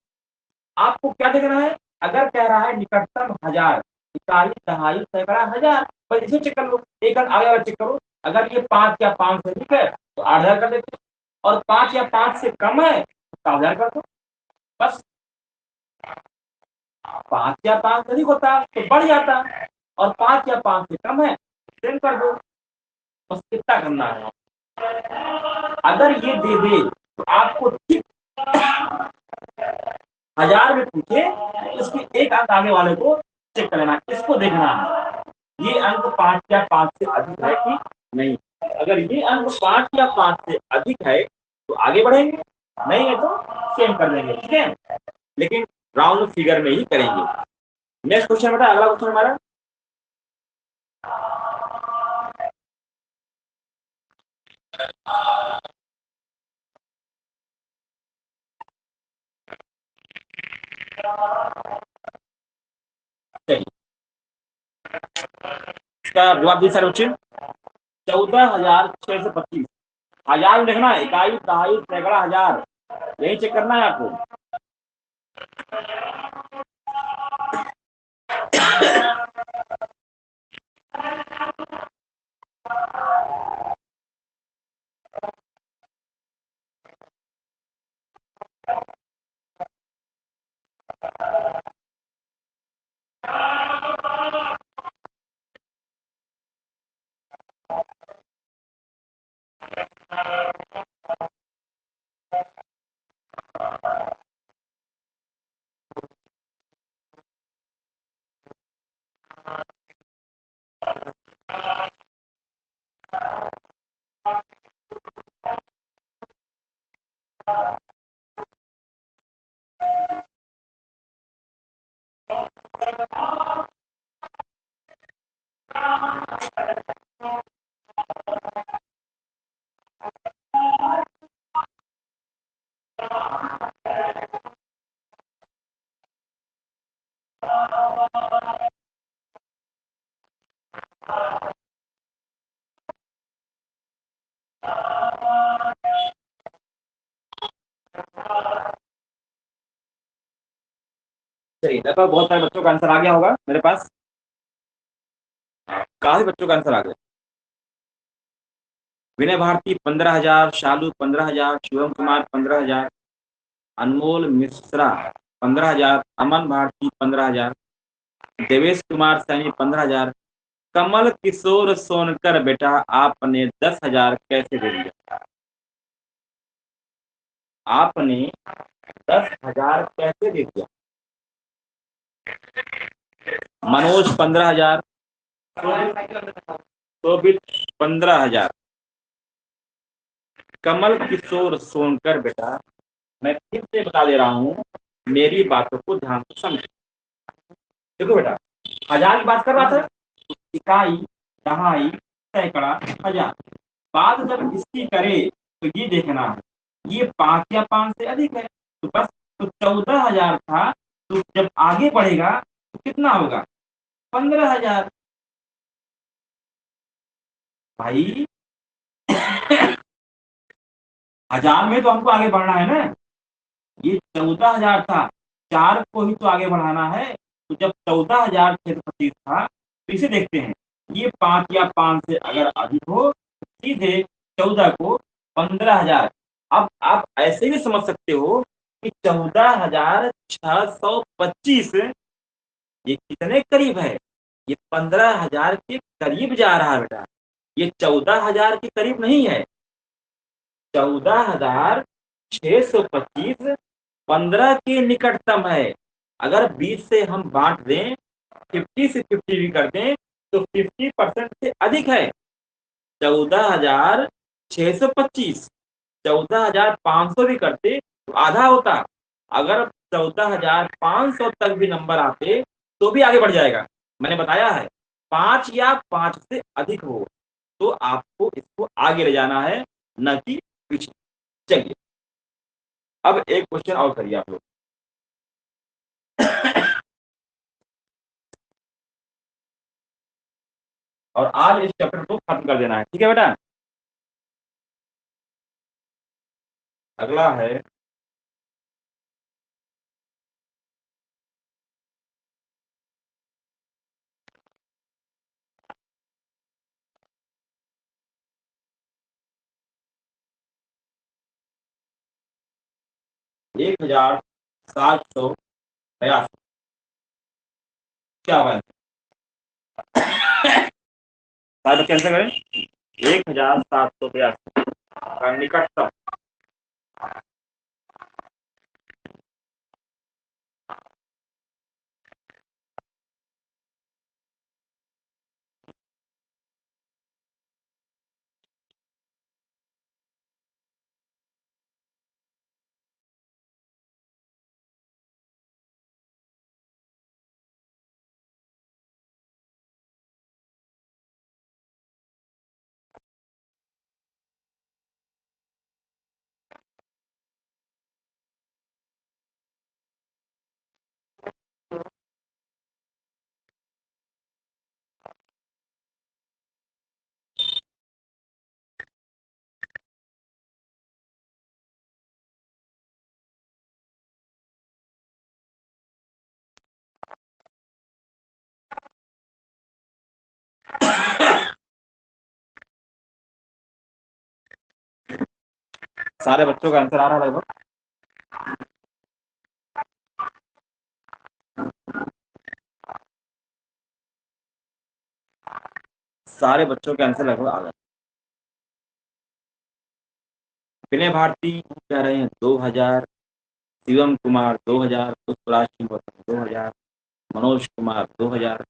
आपको क्या देखना है? अगर कह रहा है निकटतम 1,000, इकाई, दहाई, सैकड़ा, हजार, बस इसे चेक कर लो। एक अंक आगे वाला चेक करो। अगर ये 5 या 5 से अधिक है तो 8,000 कर देते, और 5 या 5 से कम है तो 7,000 कर दो। बस 5 या 5 से अधिक होता तो बढ़ जाता, और 5 या 5 से कम है तो सेम कर दो। बस कितना करना है? अगर ये दे दे तो आपको ठीक 1,000 में पूछे तो इसकी एक अंक आगे वाले को चेक कर लेना, इसको देखना है ये अंक 5 या 5 से अधिक है कि नहीं। अगर ये अंक 5 या 5 से अधिक है तो आगे बढ़ेंगे, नहीं है तो सेम कर देंगे, ठीक है। लेकिन राउंड फिगर में ही करेंगे। नेक्स्ट क्वेश्चन बेटा, अगला क्वेश्चन हमारा। चलिए इसका जवाब दी सारे बच्चे। 14,625। 1,000 में लिखना है, इकाई, दहाई, सैकड़ा, हजार, यही चेक करना है आपको। चलिए लगभग बहुत सारे बच्चों का आंसर आ गया होगा मेरे पास, काफी बच्चों का आंसर आ गया। विनय भारती 15,000, शालू 15,000, शिवम कुमार 15,000, अनमोल मिश्रा 15,000, अमन भारती 15,000, देवेश कुमार सैनी 15,000। कमल किशोर सोनकर बेटा आपने 10,000 कैसे दे दिया? आपने 10,000 कैसे दे दिया? मनोज 15,000, शोभित 15,000, कमल किशोर सोनकर बेटा, मैं फिर से बता दे रहा हूँ, मेरी बातों को ध्यान से समझो। देखो बेटा, 1,000 की बात कर रहा था, तो इकाई, दहाई, सैकड़ा, हजार। बात जब इसकी करे तो ये देखना है ये 5 या 5 से अधिक है, तो बस तो 14,000 था, तो जब आगे बढ़ेगा तो कितना होगा? 15,000। भाई 1000 में तो हमको आगे बढ़ना है ना। ये 14,000 था, 4 को ही तो आगे बढ़ाना है। तो जब 14,625 था, तो इसे देखते हैं। ये 5 या 5 से अगर अधिक हो, सीधे 14 को 15,000। अब आप ऐसे भी समझ सकते हो कि 14,625 ये कितने करीब है। ये 15,000 के करीब जा रहा है बेटा। ये 14,000 के करीब नहीं है। 14,625 15 के निकटतम है। अगर 20 से हम बांट दें, 50 से 50 भी कर दें, तो 50% से अधिक है। 14,625 14,500 भी करते तो आधा होता। अगर 14,500 तक भी नंबर आते तो भी आगे बढ़ जाएगा। मैंने बताया है 5 या 5 से अधिक हो तो आपको इसको आगे ले जाना है, न कि पीछे। चलिए अब एक क्वेश्चन और करिए आप लोग। और आज इस चैप्टर को खत्म कर देना है, ठीक है बेटा। अगला है 1782। क्या हुआ? सारे बच्चे आंसर करें। 1782 का निकटतम। सारे बच्चों का आंसर आ रहा है लगभग। सारे बच्चों के आंसर लगभग आ गए। विनय भारती कह रहे हैं 2000, शिवम कुमार 2000, पुष्पराज सिंह 2000, मनोज कुमार 2000,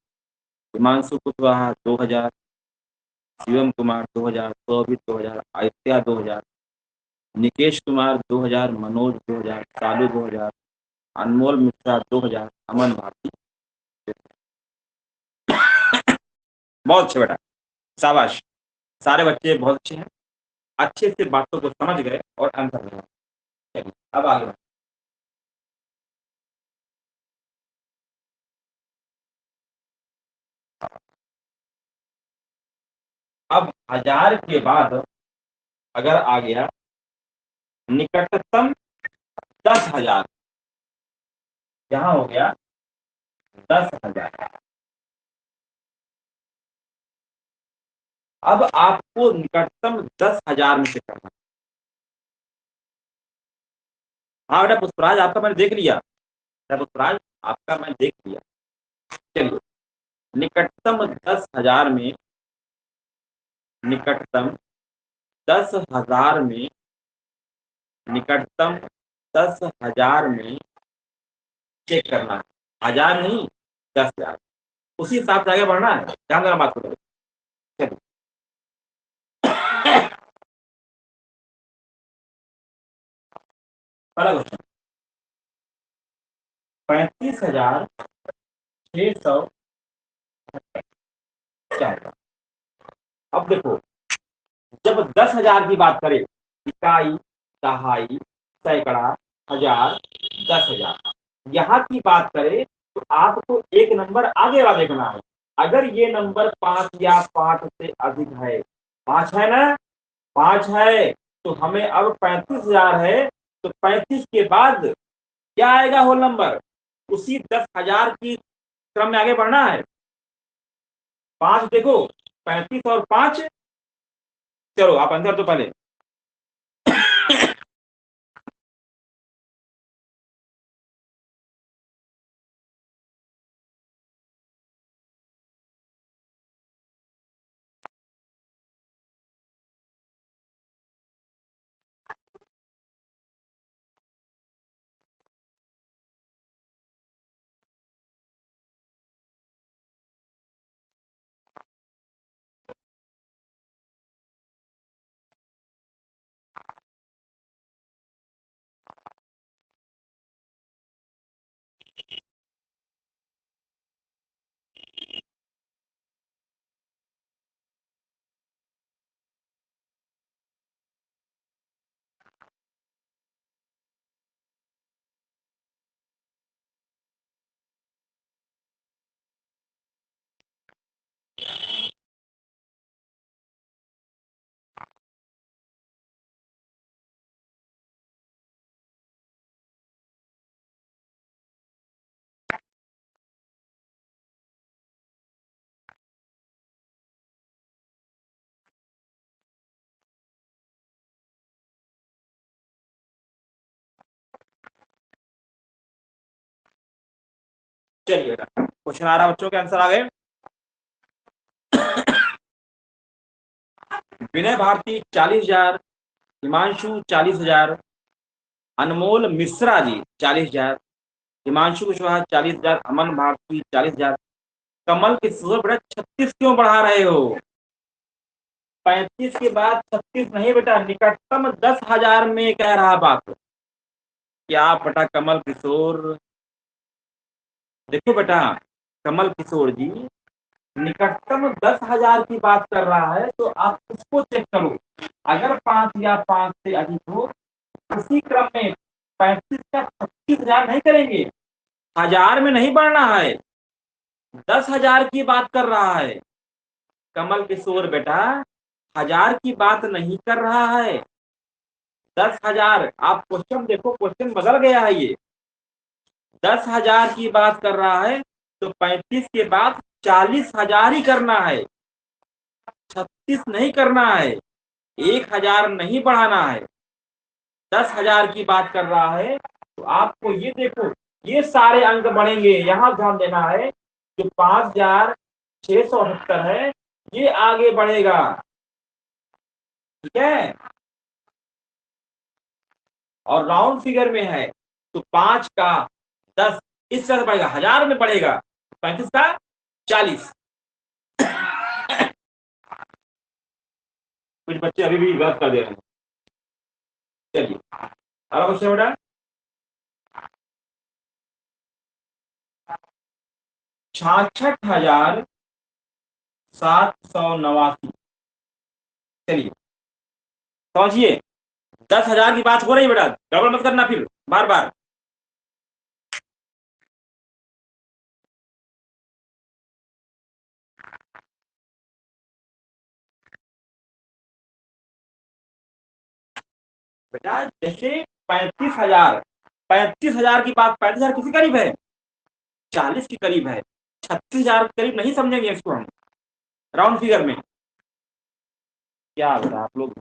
हिमांशु कुशवाहा 2000, शिवम कुमार 2000, सौभित 2000, आदित्य 2000, निकेश कुमार 2000, मनोज 2000, सालू 2000, अनमोल मिश्रा 2000, अमन भारती। बहुत अच्छे बेटा, शाबाश। सारे बच्चे बहुत अच्छे हैं, अच्छे से बातों को समझ गए और आंसर दिया। चलिए अब आगे बढ़ते हैं। अब 1000 के बाद अगर आ गया निकटतम 10,000, यहाँ हो गया 10,000। अब आपको निकटतम 10,000 में से करना। हाँ बेटा पुष्पराज, आपका मैंने देख लिया। बेटा पुष्पराज, आपका मैं देख लिया। चलिए निकटतम 10,000 में, निकटतम 10,000 में, निकटतम 10,000 में चेक करना है। 1000 नहीं, 10,000। उसी हिसाब से आगे बढ़ना है। ध्यान देना बात को। चलिए पहला क्वेश्चन 35,600 क्या होगा। अब देखो, जब 10,000 की बात करें, इकाई, दहाई, सैकड़ा, हजार, 10,000, यहाँ की बात करें तो आपको एक नंबर आगे वाला देखना है। अगर ये नंबर 5 या 5 से अधिक है 5 है ना, 5 है, तो हमें अब 35,000 है, तो 35 के बाद क्या आएगा होल नंबर, उसी 10,000 की क्रम में आगे बढ़ना है। 5 देखो, 35 और 5, चलो आप अंदर तो पहले। चलिए बेटा, क्वेश्चन आ रहा है बच्चों के, आंसर आ गए। विनय भारती 40,000, हिमांशु 40,000, अनमोल मिश्रा जी 40,000, हिमांशु कुशवाहा 40,000, अमन भारती 40,000। कमल किशोर बेटा 36 क्यों बढ़ा रहे हो? 35 के बाद 36 नहीं बेटा, निकटतम 10,000 में कह रहा बात। क्या बेटा कमल किशोर, देखो बेटा, कमल किशोर जी निकटतम 10,000 की बात कर रहा है, तो आप उसको चेक करो। अगर 5 या 5 से अधिक हो, उसी क्रम में 35 का 36,000 नहीं करेंगे, हजार में नहीं बढ़ना है, 10,000 की बात कर रहा है। कमल किशोर बेटा हजार की बात नहीं कर रहा है, 10,000। आप क्वेश्चन देखो, क्वेश्चन बदल गया है, ये 10,000 की बात कर रहा है, तो 35 के बाद 40,000 ही करना है, 36 नहीं करना है, 1,000 नहीं बढ़ाना है, 10,000 की बात कर रहा है। तो आपको ये देखो, ये सारे अंक बढ़ेंगे, यहां ध्यान देना है। जो 5,678 है, ये आगे बढ़ेगा, ठीक है, और राउंड फिगर में है, तो 5 का 10 इस तरह बढ़ेगा, हजार में बढ़ेगा, 35 का 40। कुछ बच्चे अभी भी गलत कर दे रहे हैं। चलिए अगला क्वेश्चन बेटा, 66,789। चलिए समझिए, 10,000 की बात हो रही है बेटा, गड़बड़ मत करना फिर बार बार। बेटा जैसे 35,000, 35,000 की बात, 35,000 किसी करीब है, 40 के करीब है, 36,000 के करीब नहीं समझेंगे इसको हम राउंड फिगर में। क्या बेटा आप लोग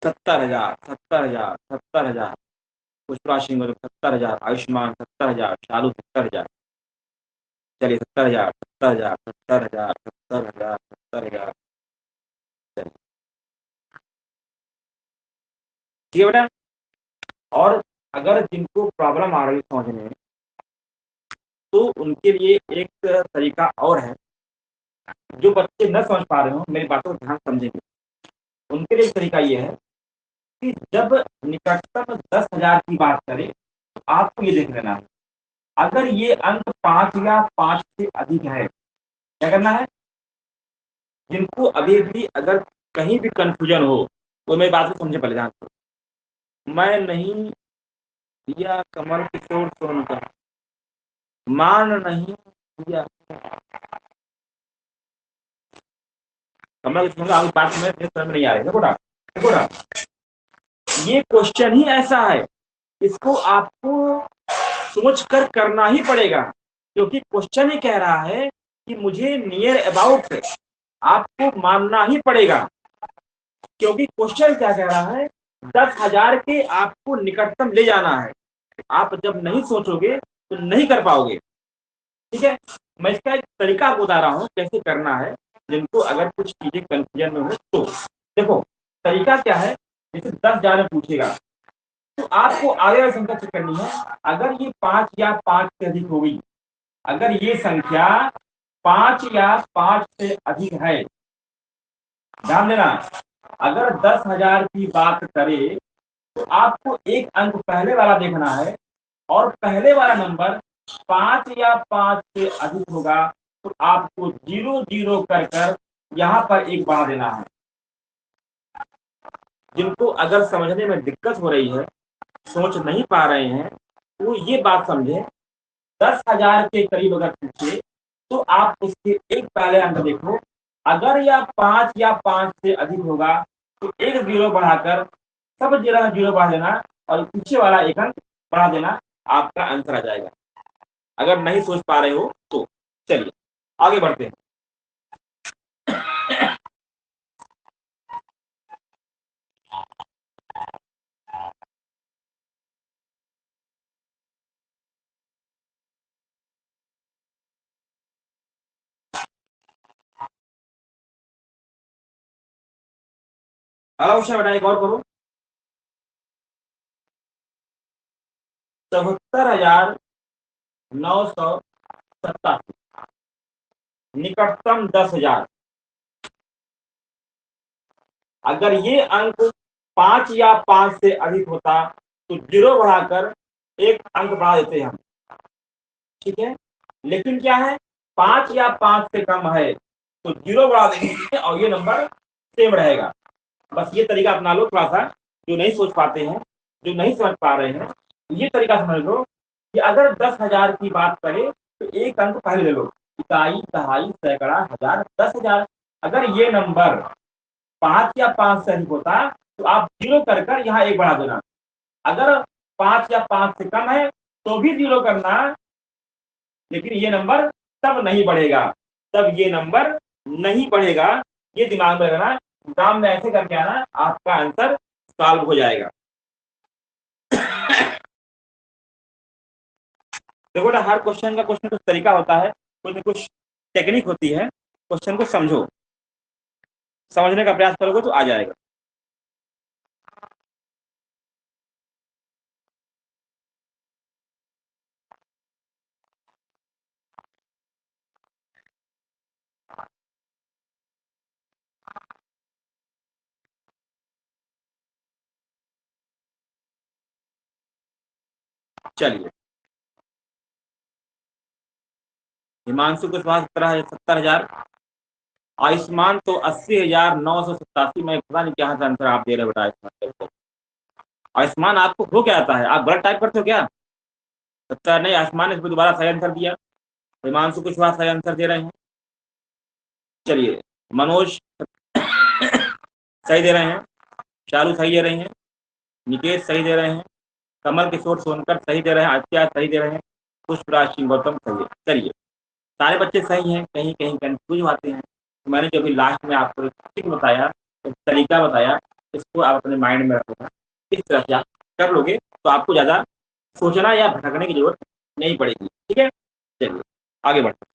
70,000, 70,000, 70,000, पुष्पराज सिंह 70,000, आयुष्मान 70,000, शालू 70,000। चलिए 70,000, 70,000, 70,000, 70,000, 70,000। ठीक है बेटा। और अगर जिनको प्रॉब्लम आ रही है समझने में, तो उनके लिए एक तरीका और है। जो बच्चे न समझ पा रहे हो, मेरी बातों को ध्यान समझेंगे, उनके लिए तरीका ये है कि जब निकटतम 10,000 की बात करें तो आपको ये देख लेना है, अगर ये अंक 5 या 5 से अधिक है, क्या करना है? जिनको अभी भी अगर कहीं भी कंफ्यूजन हो तो मेरी बात को समझे पहले ध्यान से। मैं नहीं दिया कमल किशोर सोन का, मान नहीं दिया कमल किशोर का, बात में समझ नहीं आ रही है। देखो ना, ये क्वेश्चन ही ऐसा है, इसको आपको सोच कर करना ही पड़ेगा, क्योंकि क्वेश्चन ही कह रहा है कि मुझे नियर अबाउट आपको मानना ही पड़ेगा, क्योंकि क्वेश्चन क्या कह रहा है, 10,000 के आपको निकटतम ले जाना है। आप जब नहीं सोचोगे तो नहीं कर पाओगे। ठीक है, मैं इसका एक तरीका आपको बता रहा हूँ कैसे करना है, जिनको अगर कुछ चीजें कंफ्यूजन में हो तो। देखो तरीका क्या है, जैसे 10,000 में पूछेगा तो आपको आगे वाली संख्या चेक करनी है। अगर ये 5 या 5 से अधिक हो गई, अगर ये संख्या 5 या 5 से अधिक है, ध्यान देना, अगर 10,000 की बात करें तो आपको एक अंक पहले वाला देखना है, और पहले वाला नंबर 5 या 5 से अधिक होगा तो आपको 0 0 कर कर यहाँ पर एक बढ़ा देना है। जिनको अगर समझने में दिक्कत हो रही है, सोच नहीं पा रहे हैं, तो ये बात समझे, 10,000 के करीब अगर पूछे तो आप उसके एक पहले अंक देखो, अगर यह 5 या 5 से अधिक होगा तो एक 0 बढ़ाकर सब जगह 0 बढ़ा देना और पीछे वाला एक अंक बढ़ा देना, आपका आंसर आ जाएगा। अगर नहीं सोच पा रहे हो तो चलिए आगे बढ़ते हैं। अगला क्वेश्चन बेटा एक और करो। 74,987 निकटतम 10,000। अगर ये अंक 5 या 5 से अधिक होता तो 0 बढ़ाकर एक अंक बढ़ा देते हम। ठीक है, लेकिन क्या है, 5 या 5 से कम है तो 0 बढ़ा देंगे और ये नंबर सेम रहेगा। बस ये तरीका अपना लो थोड़ा सा, जो नहीं सोच पाते हैं, जो नहीं समझ पा रहे हैं, ये तरीका समझ लो कि अगर 10,000 की बात करें तो एक अंक पहले ले लो, इकाई, दहाई, सैकड़ा, हजार, 10,000। अगर ये नंबर 5 या 5 से अधिक होता तो आप 0 कर कर यहाँ एक बढ़ा देना। अगर 5 या 5 से कम है तो भी 0 करना, लेकिन ये नंबर तब नहीं बढ़ेगा, तब ये नंबर नहीं बढ़ेगा। ये दिमाग में रखना, एग्जाम में ऐसे करके आना, आपका आंसर सॉल्व हो जाएगा। देखो ना, हर क्वेश्चन का कुछ ना कुछ तरीका होता है, कुछ ना कुछ टेक्निक होती है। क्वेश्चन को समझो, समझने का प्रयास करोगे तो आ जाएगा। चलिए, हिमांशु कुशवाहा 70,000, आयुष्मान तो 80,987। मैं पता नहीं क्या आंसर आप दे रहे हो बेटा आयुष्मान। आयुष्मान आपको हो क्या आता है, आप गलत टाइप करते हो क्या? 70 नहीं, आयुष्मान ने इसमें दोबारा सही आंसर दिया, हिमांशु कुशवाहा सही आंसर दे रहे हैं। चलिए, मनोज सही दे रहे हैं, शालू सही दे रहे हैं, निकेश सही दे रहे हैं, कमल किशोर सोनकर सही दे रहे हैं, आत्या सही दे रहे हैं, पुष्पराज सिंह गौतम सही है। चलिए, सारे बच्चे सही हैं, कहीं कहीं कंफ्यूज आते हैं। तो मैंने जो अभी लास्ट में आपको एक ट्रिक बताया, एक तरीका बताया, इसको आप अपने माइंड में रखना। इस तरह से आप कर लोगे तो आपको ज़्यादा सोचना या भटकने की जरूरत नहीं पड़ेगी। ठीक है, चलिए आगे बढ़ते हैं।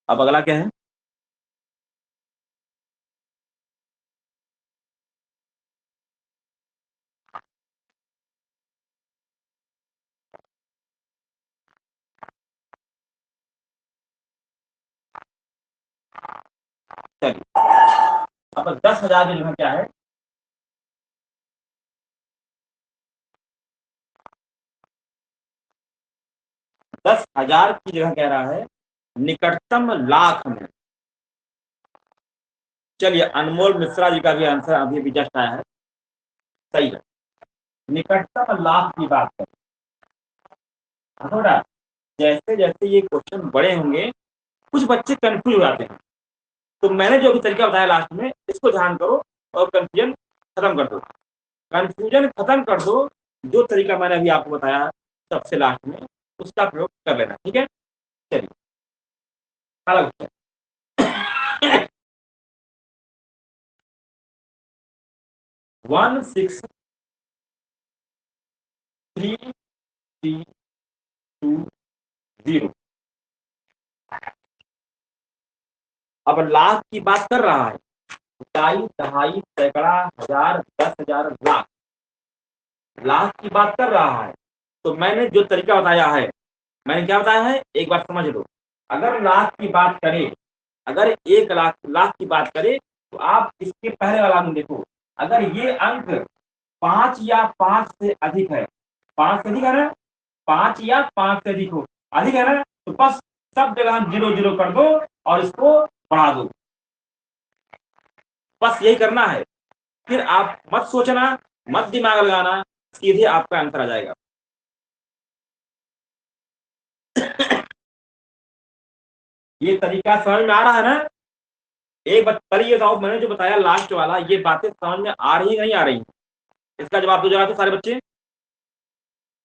अब अगला क्या है? चलिए, अब 10,000 की जगह क्या है? 10,000 की जगह कह रहा है निकटतम लाख में। चलिए, अनमोल मिश्रा जी का भी आंसर अभी अभी जस्ट आया है, सही है। निकटतम लाख की बात करें, थोड़ा जैसे जैसे ये क्वेश्चन बड़े होंगे कुछ बच्चे कंफ्यूज हो जाते हैं। तो मैंने जो भी तरीका बताया लास्ट में, इसको ध्यान करो और कंफ्यूजन खत्म कर दो। कंफ्यूजन खत्म कर दो, जो तरीका मैंने अभी आपको बताया सबसे लास्ट में, उसका प्रयोग कर लेना। ठीक है, चलिए अगला क्वेश्चन। 163320। अब लाख की बात कर रहा है, इकाई, दहाई, सैकड़ा, हजार, 10,000, लाख। लाख की बात कर रहा है तो मैंने जो तरीका बताया है, मैंने क्या बताया है एक बार समझ लो। अगर लाख की बात करें, अगर 1 लाख लाख की बात करें तो आप इसके पहले वाला अंक देखो। अगर ये अंक 5 या 5 से अधिक है, 5 से अधिक है ना, 5 या 5 से अधिक हो, अधिक है ना, तो बस सब जगह 0 0 कर दो और इसको बढ़ा दो। बस यही करना है, फिर आप मत सोचना, मत दिमाग लगाना, सीधे आपका आंसर आ जाएगा। ये तरीका समझ में आ रहा है ना? एक बात पहले ये बताओ, मैंने जो बताया लास्ट वाला, ये बातें समझ में आ रही नहीं आ रही? इसका जवाब दो जरा तो सारे बच्चे।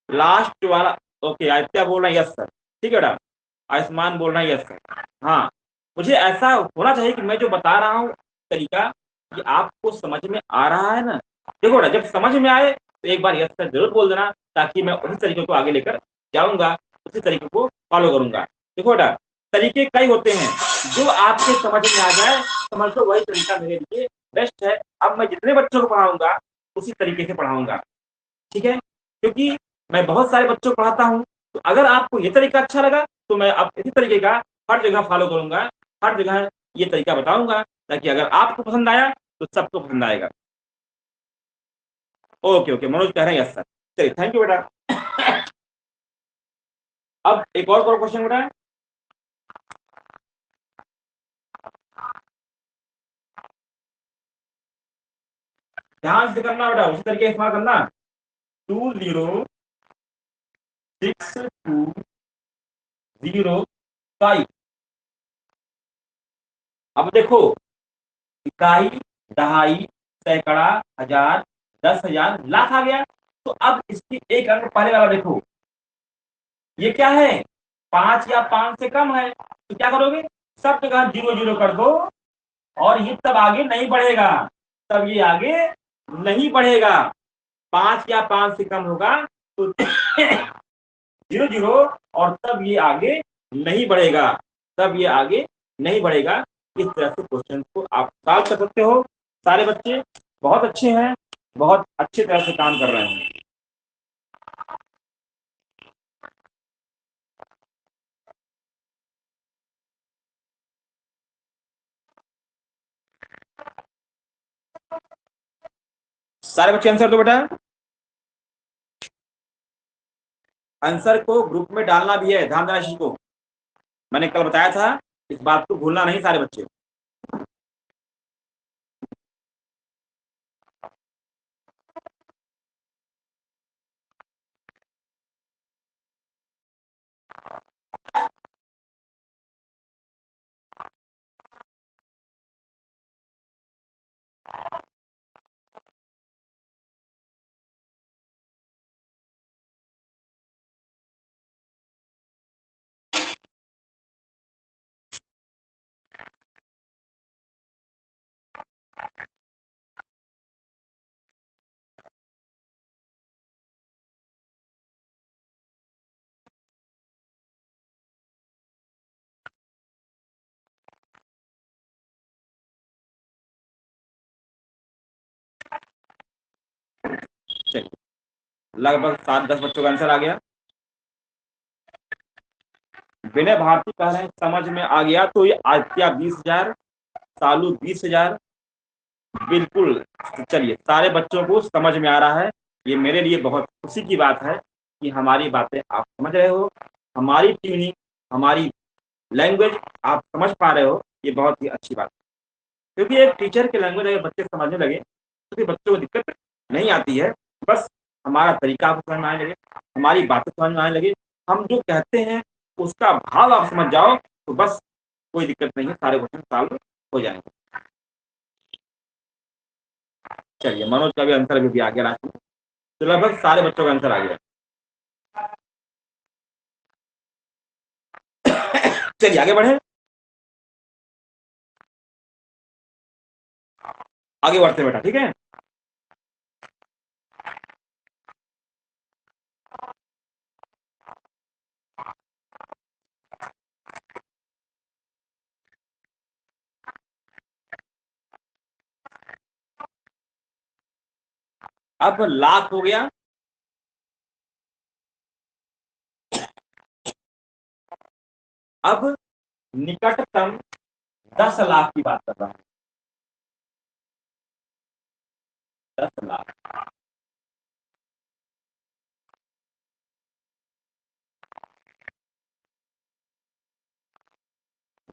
लास्ट वाला, ओके, आदित्य बोल रहा है यस सर, ठीक है बेटा। आयुष्मान बोल रहा है यस सर। हाँ, मुझे ऐसा होना चाहिए कि मैं जो बता रहा हूँ तरीका, ये आपको समझ में आ रहा है ना? देखो बेटा, जब समझ में आए तो एक बार यस सर जरूर बोल देना, ताकि मैं उसी तरीके को आगे लेकर जाऊंगा, उसी तरीके को फॉलो करूंगा। देखो बेटा, तरीके कई होते हैं, जो आपके समझ में आ जाए समझ लो वही तरीका मेरे लिए बेस्ट है। अब मैं जितने बच्चों को पढ़ाऊंगा उसी तरीके से पढ़ाऊंगा, ठीक है? क्योंकि मैं बहुत सारे बच्चों को पढ़ाता हूँ, तो अगर आपको ये तरीका अच्छा लगा तो मैं अब इसी तरीके का हर जगह फॉलो करूंगा, हर जगह ये तरीका बताऊंगा, ताकि अगर आपको पसंद आया तो सबको पसंद आएगा। ओके ओके, मनोज कह रहे हैं यस सर। चलिए, थैंक यू बेटा। अब एक और क्वेश्चन बेटा, ध्यान से करना बेटा, उसी तरीके इस्तेमाल करना। 206205। अब देखो, इकाई, दहाई, सैकड़ा, हजार, 10,000, लाख आ गया। तो अब इसकी एक अंक पहले वाला देखो, ये क्या है? 5 या 5 से कम है, तो क्या करोगे? सब जगह 0 0 कर दो और ये तब आगे नहीं बढ़ेगा, तब ये आगे नहीं बढ़ेगा। 5 या 5 से कम होगा तो 0 0, और तब ये आगे नहीं बढ़ेगा, तब ये आगे नहीं बढ़ेगा। इस तरह से क्वेश्चन को आप सॉल्व कर सकते हो। सारे बच्चे बहुत अच्छे हैं, बहुत अच्छी तरह से काम कर रहे हैं। सारे बच्चे आंसर दो बेटा। आंसर को ग्रुप में डालना भी है, ध्यान देना इसी को, मैंने कल बताया था, इस बात को भूलना नहीं सारे बच्चे। लगभग 7-10 बच्चों का आंसर आ गया। विनय भारती कह रहे हैं समझ में आ गया, तो ये आदित्य 20,000, सालू 20,000। बिल्कुल। चलिए, सारे बच्चों को समझ में आ रहा है। ये मेरे लिए बहुत खुशी की बात है कि हमारी बातें आप समझ रहे हो, हमारी ट्यूनिंग, हमारी लैंग्वेज आप समझ पा रहे हो, ये बहुत ही अच्छी बात है। क्योंकि एक टीचर की लैंग्वेज अगर बच्चे समझने लगे तो फिर बच्चों को दिक्कत नहीं आती है। बस हमारा तरीका आपको समझ में आने लगे, हमारी बातें समझ में आने लगे, हम जो कहते हैं उसका भाव आप समझ जाओ, तो बस कोई दिक्कत नहीं है, सारे क्वेश्चन सॉल्व हो जाएंगे। चलिए, मनोज का भी आंसर अभी भी आ गया लास्ट में, तो लगभग सारे बच्चों का आंसर आ गया। चलिए आगे बढ़े, आगे बढ़ते बेटा, ठीक है। अब लाख हो गया, अब निकटतम 10 लाख की बात कर रहा हूं। 10 लाख।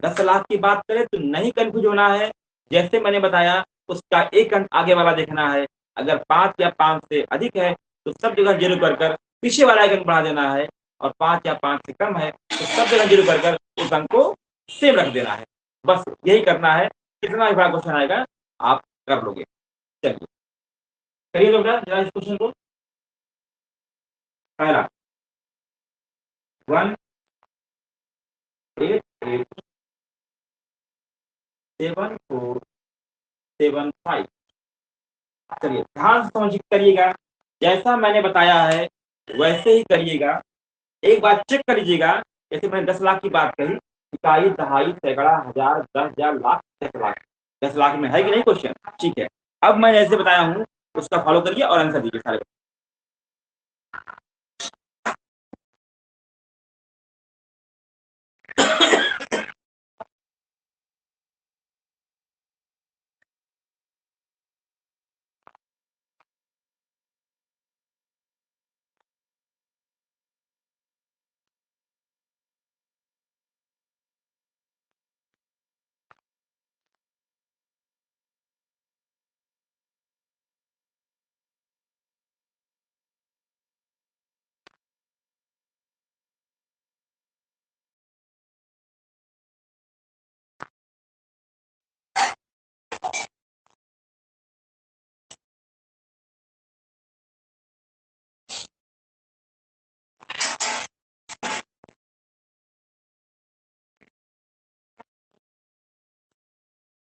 10 लाख की बात करें तो नहीं कंफ्यूज होना है। जैसे मैंने बताया, उसका एक अंक आगे वाला देखना है। अगर 5 या 5 से अधिक है तो सब जगह जीरो कर पीछे वाला एक अंक बढ़ा देना है, और 5 या 5 से कम है तो सब जगह जीरो कर उस अंक को सेम रख देना है। बस यही करना है, कितना भी बड़ा क्वेश्चन आएगा आप कर लोगे। चलिए करिए लोग जरा इस क्वेश्चन को। पहला 1887475। चलिए ध्यान से समझ करिएगा, जैसा मैंने बताया है वैसे ही करिएगा। एक बार चेक कर लीजिएगा, जैसे मैंने 10 लाख की बात कही, इकाई, दहाई, सैकड़ा, हजार, 10,000, लाख, 10 लाख। 10 लाख में है कि नहीं क्वेश्चन? ठीक है। अब मैं जैसे बताया हूँ उसका फॉलो करिए और आंसर दीजिए सारे।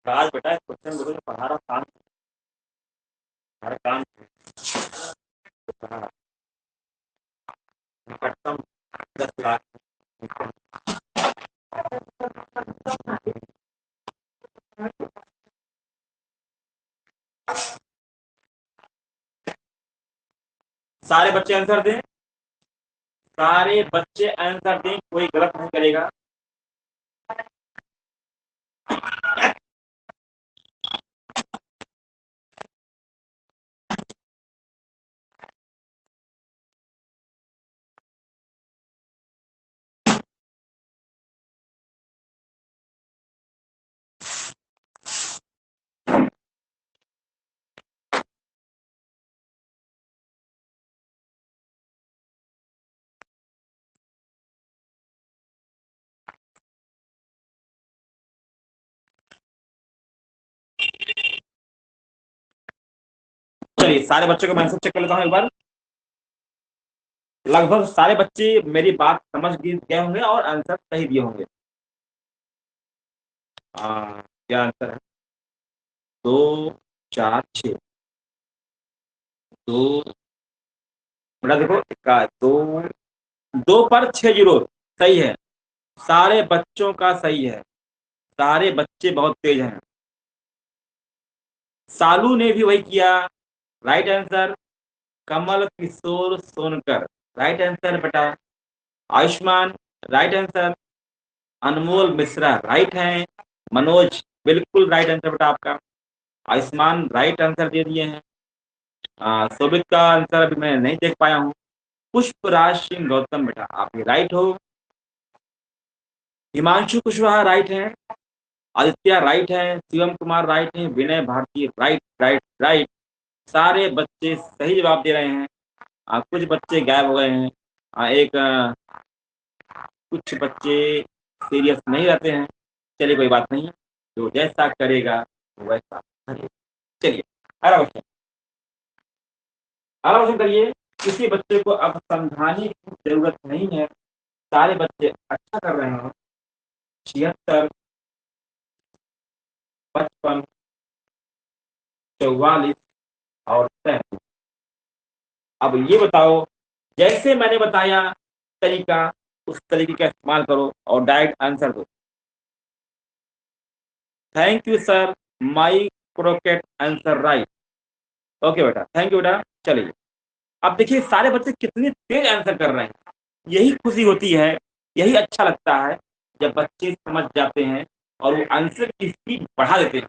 आज बेटा क्वेश्चन देखो, पढ़ा रहा काम, हमारा काम पढ़ा रहा। निकटतम 10 लाख। सारे बच्चे आंसर दें, सारे बच्चे आंसर दें, कोई गलत नहीं करेगा। चलिए सारे बच्चों को मैं आंसर चेक कर लेता हूँ एक बार। लगभग सारे बच्चे मेरी बात समझ गए होंगे और आंसर सही दिए होंगे। क्या आंसर है? 2, 4, 6। दो, बेटा देखो, दो, 2 पर 6 जीरो सही है। सारे बच्चों का सही है, सारे बच्चे बहुत तेज हैं। सालू ने भी वही किया, right answer. Kamal Kishore Sonkar, right answer बेटा। Ayushman, right answer. Anmol Mishra, right है। मनोज, बिल्कुल राइट आंसर बेटा आपका। आयुष्मान राइट आंसर दे दिए हैं। शोभित का आंसर अभी मैं नहीं देख पाया हूँ। पुष्पराज सिंह गौतम बेटा आप ये राइट हो। हिमांशु कुशवाहा राइट है। आदित्य राइट है। शिवम कुमार राइट है। विनय भारती राइट राइट राइट। सारे बच्चे सही जवाब दे रहे हैं। कुछ बच्चे गायब हो गए हैं। एक कुछ बच्चे सीरियस नहीं रहते हैं। चलिए कोई बात नहीं, जो जैसा करेगा वैसा करेगा। चलिए अगला क्वेश्चन, अगला क्वेश्चन करिए। किसी बच्चे को अब समझाने की जरूरत नहीं है, सारे बच्चे अच्छा कर रहे हैं। 76, 55, 44 और 37। अब ये बताओ, जैसे मैंने बताया तरीका, उस तरीके का इस्तेमाल करो और डायरेक्ट आंसर दो। Thank you sir, my croquet answer right. Okay बेटा, थैंक यू बेटा। चलिए अब देखिए सारे बच्चे कितने तेज आंसर कर रहे हैं। यही खुशी होती है, यही अच्छा लगता है जब बच्चे समझ जाते हैं और वो आंसर की स्पीड बढ़ा देते हैं।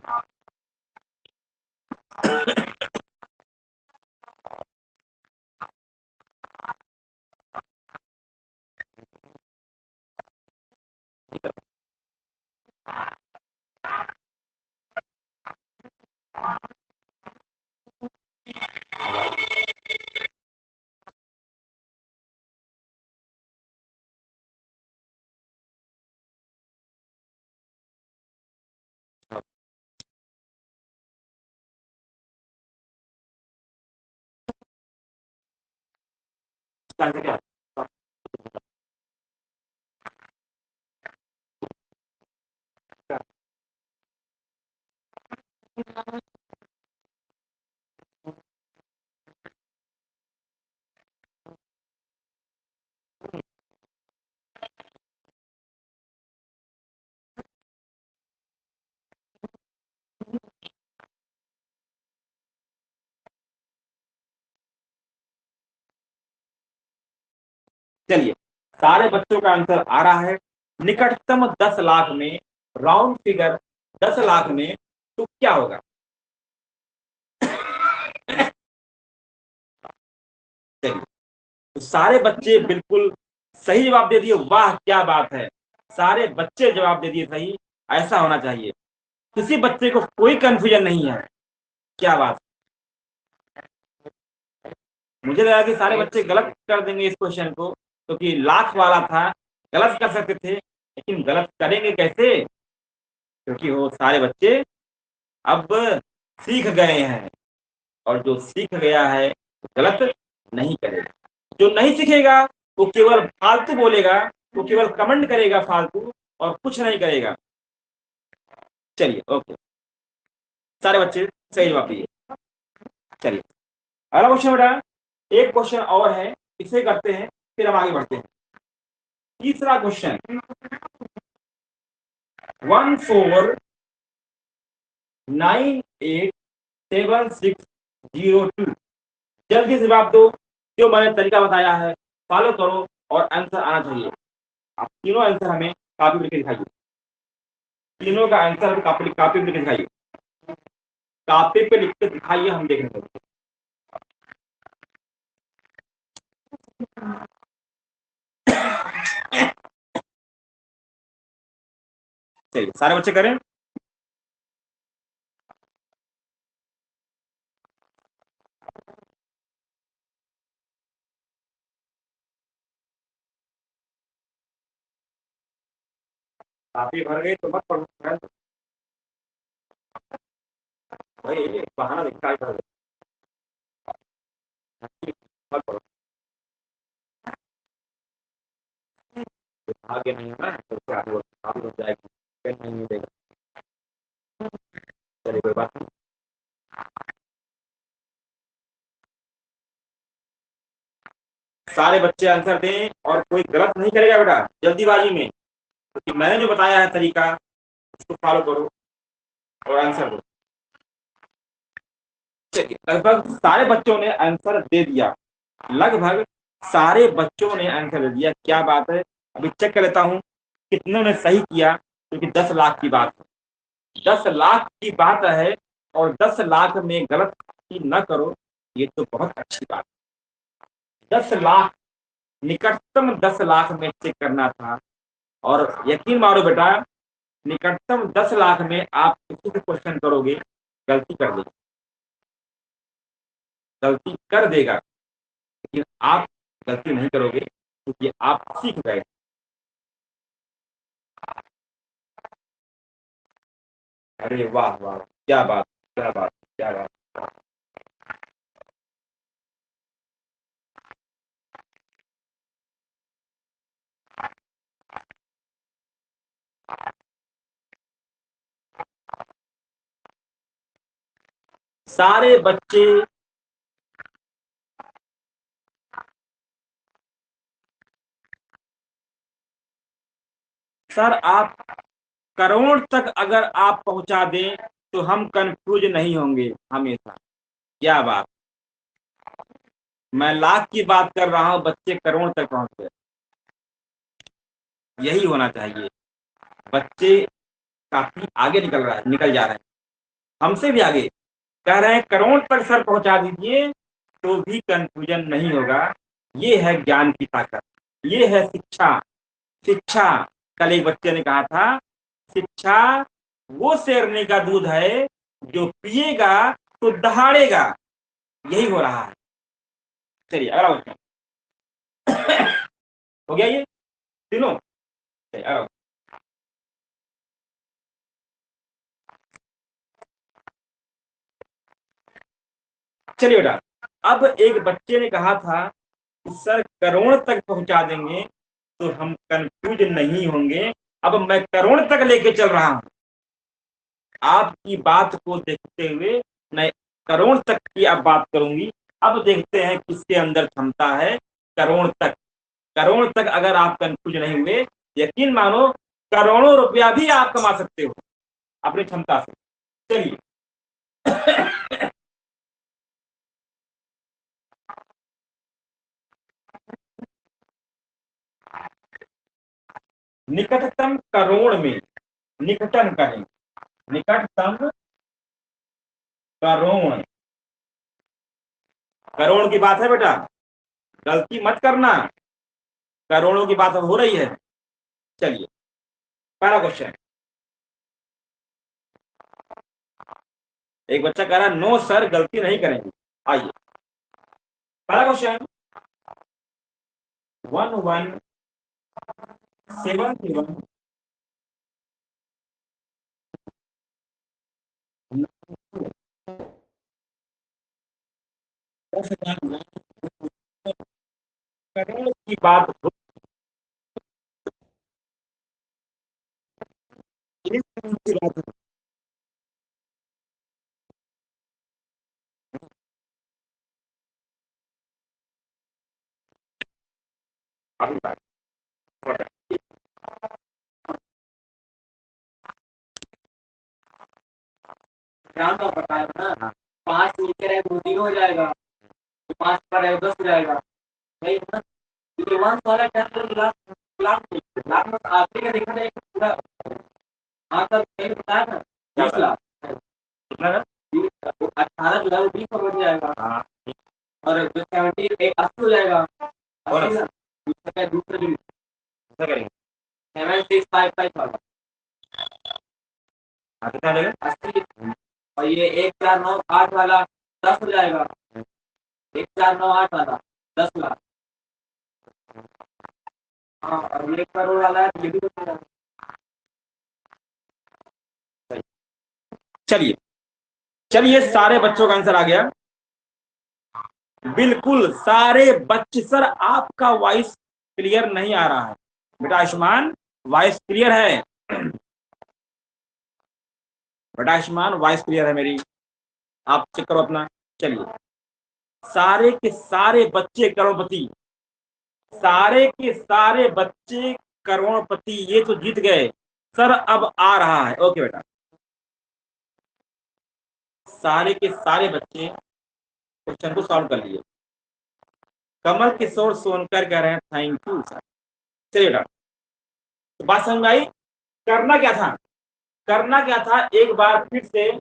आंसर क्या है? चलिए सारे बच्चों का आंसर आ रहा है। निकटतम 10 लाख में, राउंड फिगर 10 लाख में तो क्या होगा? चलिए तो सारे बच्चे बिल्कुल सही जवाब दे दिए। वाह क्या बात है, सारे बच्चे जवाब दे दिए सही। ऐसा होना चाहिए, किसी बच्चे को कोई कंफ्यूजन नहीं है। क्या बात। मुझे लगा कि सारे बच्चे गलत कर देंगे इस क्वेश्चन को, क्योंकि लाख वाला था, गलत कर सकते थे, लेकिन गलत करेंगे कैसे? क्योंकि वो सारे बच्चे अब सीख गए हैं, और जो सीख गया है वो गलत नहीं करेगा। जो नहीं सीखेगा वो केवल फालतू बोलेगा, वो केवल कमेंट करेगा फालतू, और कुछ नहीं करेगा। चलिए ओके, सारे बच्चे सही जवाब दिए। चलिए अगला क्वेश्चन बेटा, एक क्वेश्चन और है, इसे करते हैं फिर हम आगे बढ़ते हैं। तीसरा क्वेश्चन, 14987602। जल्दी से जवाब दो, जो मैंने तरीका बताया है फॉलो करो और आंसर आना चाहिए। आप तीनों आंसर हमें कॉपी में लिख के दिखाइए। तीनों का आंसर कॉपी कॉपी में लिख के दिखाइए। कॉपी पे लिख के दिखाइए, हम देखेंगे। चलिए सारे बच्चे करें। कॉपी भर गई तो मत पढ़ो भाई, बहाना दिखता है। मत पढ़ो, आगे नहीं है ना तो क्या हुआ, आगे हो जाएगा, पेन नहीं मिलेगा। चलिए कोई बात नहीं। सारे बच्चे आंसर दें और कोई गलत नहीं करेगा बेटा जल्दीबाजी में, क्योंकि मैंने जो बताया है तरीका उसको फॉलो करो और आंसर दो। चलिए, लगभग सारे बच्चों ने आंसर दे दिया। लगभग सारे बच्चों ने आंसर दे दिया। क्या बात है, अभी चेक कर लेता हूँ कितनों ने सही किया, क्योंकि 10 लाख की बात है। 10 लाख की बात है और 10 लाख में गलती न करो, ये तो बहुत अच्छी बात है। 10 लाख, निकटतम 10 लाख में चेक करना था। और यकीन मारो बेटा, निकटतम 10 लाख में आप किसी भी क्वेश्चन करोगे, गलती कर देगा, गलती कर देगा, लेकिन आप गलती नहीं करोगे क्योंकि आप सीख गए। अरे वाह वाह, क्या बात, क्या बात, क्या बात। सारे बच्चे सर, आप करोड़ तक अगर आप पहुंचा दें तो हम कंफ्यूज नहीं होंगे हमेशा। क्या बात, मैं लाख की बात कर रहा हूं, बच्चे करोड़ तक पहुंच गए। यही होना चाहिए। बच्चे काफी आगे निकल जा रहे हैं, हमसे भी आगे। कह रहे हैं करोड़ तक सर पहुंचा दीजिए तो भी कंफ्यूजन नहीं होगा। ये है ज्ञान की ताकत, ये है शिक्षा। शिक्षा, कल एक बच्चे ने कहा था, शिक्षा वो शेरनी का दूध है जो पिएगा तो दहाड़ेगा। यही हो रहा है। चलिए अगला क्वेश्चन। हो गया ये तीनों। चलिए अगला। चलिए बेटा, अब एक बच्चे ने कहा था कि सर करोड़ तक पहुंचा देंगे तो हम कंफ्यूज नहीं होंगे। अब मैं करोड़ तक लेके चल रहा हूं। आपकी बात को देखते हुए मैं करोड़ तक की अब बात करूंगी। अब देखते हैं किसके अंदर क्षमता है करोड़ तक। करोड़ तक अगर आप कंफ्यूज नहीं हुए, यकीन मानो करोड़ों रुपया भी आप कमा सकते हो अपनी क्षमता से। चलिए, निकटतम करोड़ में, निकटन करें, निकटतम करोड़। करोड़ की बात है बेटा, गलती मत करना, करोड़ों की बात अब हो रही है। चलिए, पहला क्वेश्चन। एक बच्चा कह रहा है नो सर गलती नहीं करेंगे। आइए, पहला क्वेश्चन। 1177 करोड़ की बात हो रही है। अभी बात, ध्यान तो बताया ना, 5 मीटर है वो 3 हो जाएगा, तो 5 पर है 10 हो जाएगा। सही है ना? ये 1 वाला टेंथ लाख, लाख लाख में आखिरी का देखा जाए पूरा। हाँ सर, मैंने बताया ना 20 लाख कितना है? 18 जो है वो 20 पर बन जाएगा। हाँ, और जो 70 एक 80 हो जाएगा। और दूसरा दूसरा जो दूसरा करेंगे 7655 वाला। हाँ, कितना आ जाएगा? 80। और ये 1498 वाला 10 हो जाएगा। 1498 वाला 10 लाख। हाँ, और 1 करोड़ वाला है तो ये भी हो जाएगा। चलिए, चलिए सारे बच्चों का आंसर आ गया। बिल्कुल सारे बच्चे। सर आपका वॉइस क्लियर नहीं आ रहा है बेटा। आयुष्मान, वॉइस क्लियर है बेटा? आयुष्मान, वॉइस क्लियर है मेरी? आप चेक करो अपना। चलिए, सारे के सारे बच्चे करोड़पति, सारे के सारे बच्चे करोड़पति, ये तो जीत गए। सर अब आ रहा है। ओके बेटा, सारे के सारे बच्चे क्वेश्चन को सॉल्व कर लिए। कमल किशोर सोनकर कह रहे हैं थैंक यू सर। चलिए बेटा, तो बात समझ में आई। करना क्या था, करना क्या था, एक बार फिर से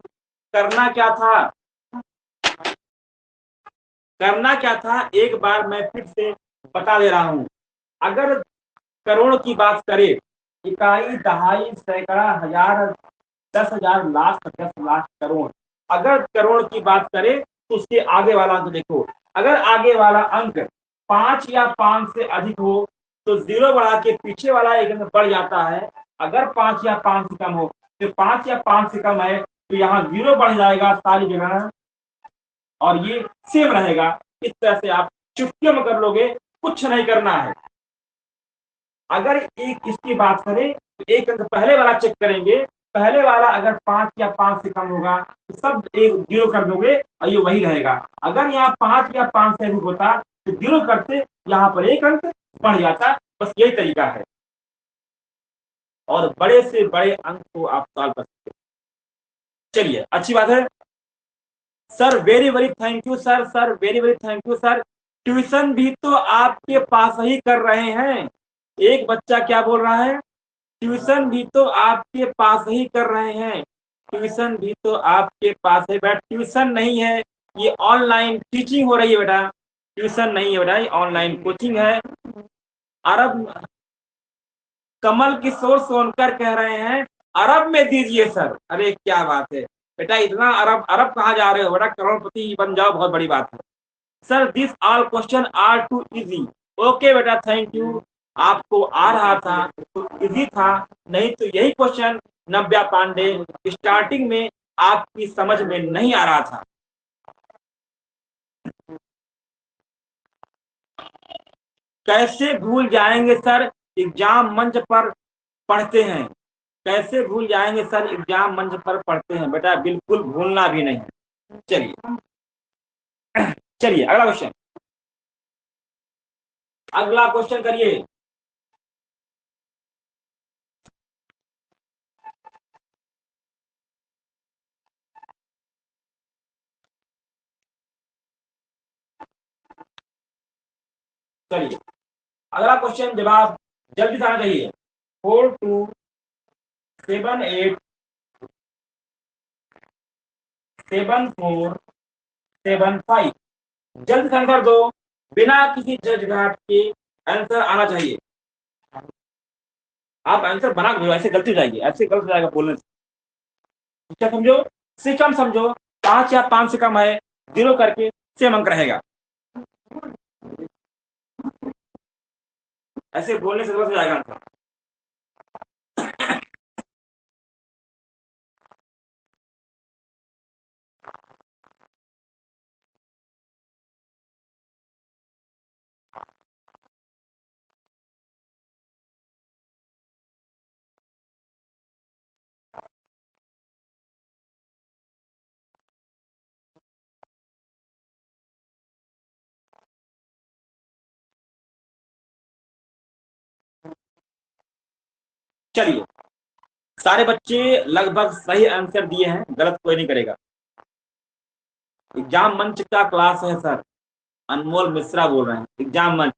करना क्या था, करना क्या था, एक बार मैं फिर से बता दे रहा हूं। अगर करोड़ की बात करें, इकाई, दहाई, सैकड़ा, हजार, 10,000, लाख, 10 लाख, करोड़। अगर करोड़ की बात करें तो उसके आगे वाला अंक देखो। अगर आगे वाला अंक 5 या 5 से अधिक हो तो जीरो बढ़ा के पीछे वाला एक अंक बढ़ जाता है। अगर 5 या 5 से कम हो तो 5 या 5 से कम है तो यहाँ जीरो बढ़ जाएगा सारी जगह और ये सेम रहेगा। इस तरह से आप चुटकियों में कर लोगे, कुछ नहीं करना है। अगर एक इसकी बात करें तो एक अंक पहले वाला चेक करेंगे, पहले वाला अगर 5 या 5 से कम होगा तो सब एक जीरो कर दोगे और ये वही रहेगा। अगर यहाँ 5 या 5 से अधिक होता तो जीरो करते, यहाँ पर एक अंक बढ़ जाता। बस यही तरीका है और बड़े से बड़े अंक को आप सॉल्व कर सकते। चलिए, अच्छी बात है sir, very very thank you sir, sir very very thank you sir. Tuition भी तो आपके पास ही कर रहे हैं। एक बच्चा क्या बोल रहा है, ट्यूशन भी तो आपके पास ही कर रहे हैं। ट्यूशन भी तो आपके पास है बेटा, ट्यूशन नहीं है, ये ऑनलाइन टीचिंग हो रही है बेटा। ट्यूशन नहीं है बेटा, ये ऑनलाइन कोचिंग है। अरब, कमल किशोर सोनकर कह रहे हैं अरब में दीजिए सर। अरे क्या बात है बेटा, इतना अरब, अरब कहाँ जा रहे हो बेटा, करोड़पति बन जाओ, बहुत बड़ी बात है। Sir this all question are too easy. Okay बेटा, थैंक यू। आपको आ रहा था तो इजी था, नहीं तो यही क्वेश्चन नव्या पांडे स्टार्टिंग में आपकी समझ में नहीं आ रहा था। कैसे भूल जाएंगे सर, एग्जाम मंच पर पढ़ते हैं। कैसे भूल जाएंगे सर, एग्जाम मंच पर पढ़ते हैं बेटा, बिल्कुल भूलना भी नहीं। चलिए, चलिए अगला क्वेश्चन, अगला क्वेश्चन करिए। चलिए, अगला क्वेश्चन जवाब जल्दी से आना चाहिए। 4278 7475, जल्द से आंसर दो, बिना किसी झगड़ाट के आंसर आना चाहिए। आप आंसर बना दो, ऐसे गलती हो जाएगी, ऐसे गलत हो जाएगा बोलने से। क्या समझो, सिस्टम समझो, 5 या 5 से कम है, जीरो करके सेम अंक रहेगा। ऐसे बोलने से गलत हो जाएगा आंसर। चलिए, सारे बच्चे लगभग सही आंसर दिए हैं, गलत कोई नहीं करेगा। एग्जाम मंच का क्लास है सर, अनमोल मिश्रा बोल रहे हैं। एग्जाम मंच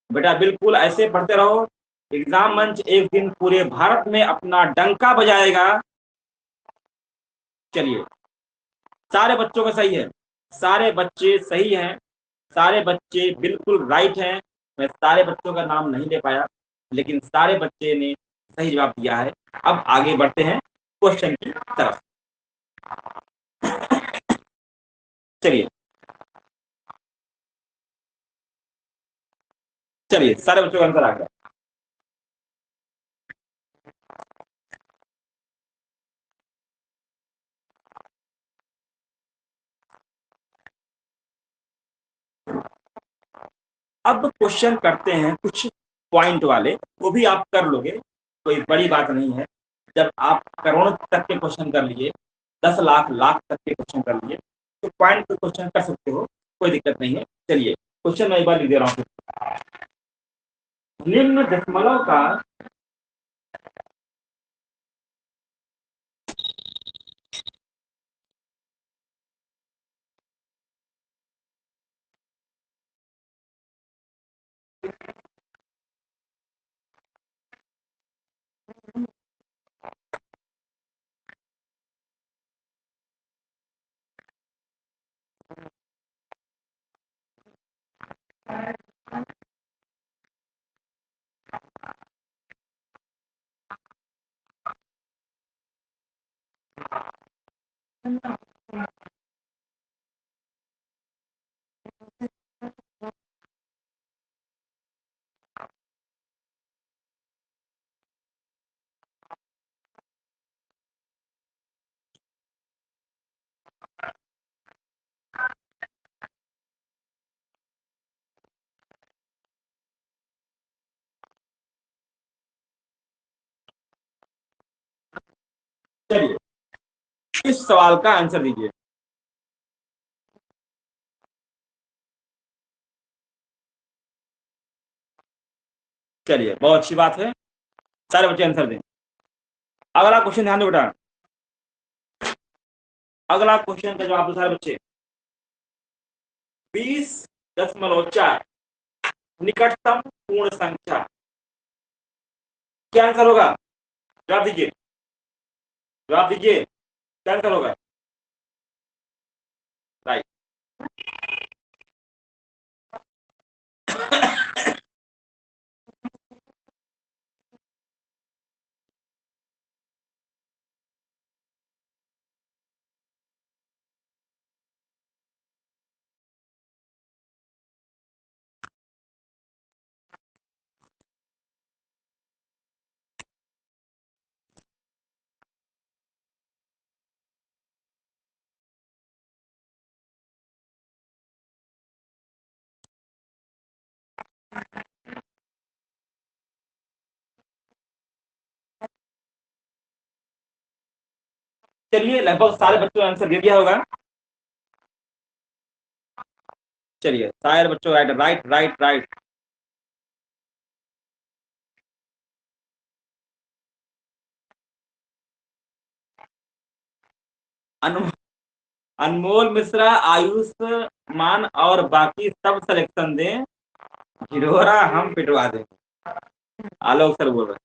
बेटा बिल्कुल ऐसे पढ़ते रहो, एग्जाम मंच एक दिन पूरे भारत में अपना डंका बजाएगा। चलिए, सारे बच्चों का सही है, सारे बच्चे सही हैं, सारे बच्चे बिल्कुल राइट हैं। मैं सारे बच्चों का नाम नहीं ले पाया, लेकिन सारे बच्चे ने सही जवाब दिया है। अब आगे बढ़ते हैं क्वेश्चन की तरफ। चलिए, चलिए सारे बच्चों का आंसर आ गया। अब क्वेश्चन करते हैं कुछ पॉइंट वाले, वो भी आप कर लोगे, कोई बड़ी बात नहीं है। जब आप करोड़ तक के क्वेश्चन कर लिए, 10 लाख, लाख तक के क्वेश्चन कर लिए, तो पॉइंट पे क्वेश्चन कर सकते हो, कोई दिक्कत नहीं है। चलिए, क्वेश्चन मैं एक बार लिख दे रहा हूँ। निम्न दशमलव का चलिए इस सवाल का आंसर दीजिए। चलिए बहुत अच्छी बात है, सारे बच्चे आंसर दें। अगला क्वेश्चन ध्यान दो बेटा, अगला क्वेश्चन का जवाब दो सारे बच्चे। 20.4 निकटतम पूर्ण संख्या, क्या आंसर होगा? जवाब दीजिए, जवाब दीजिए, क्या आंसर होगा? राइट। चलिए लगभग सारे बच्चों ने आंसर दे दिया होगा। चलिए सारे बच्चों राइट राइट राइट राइट। अनमोल मिश्रा, आयुष मान और बाकी सब सिलेक्शन दें, ढिढोरा हम पिटवा देंगे। आलोक सर बोल रहे हैं।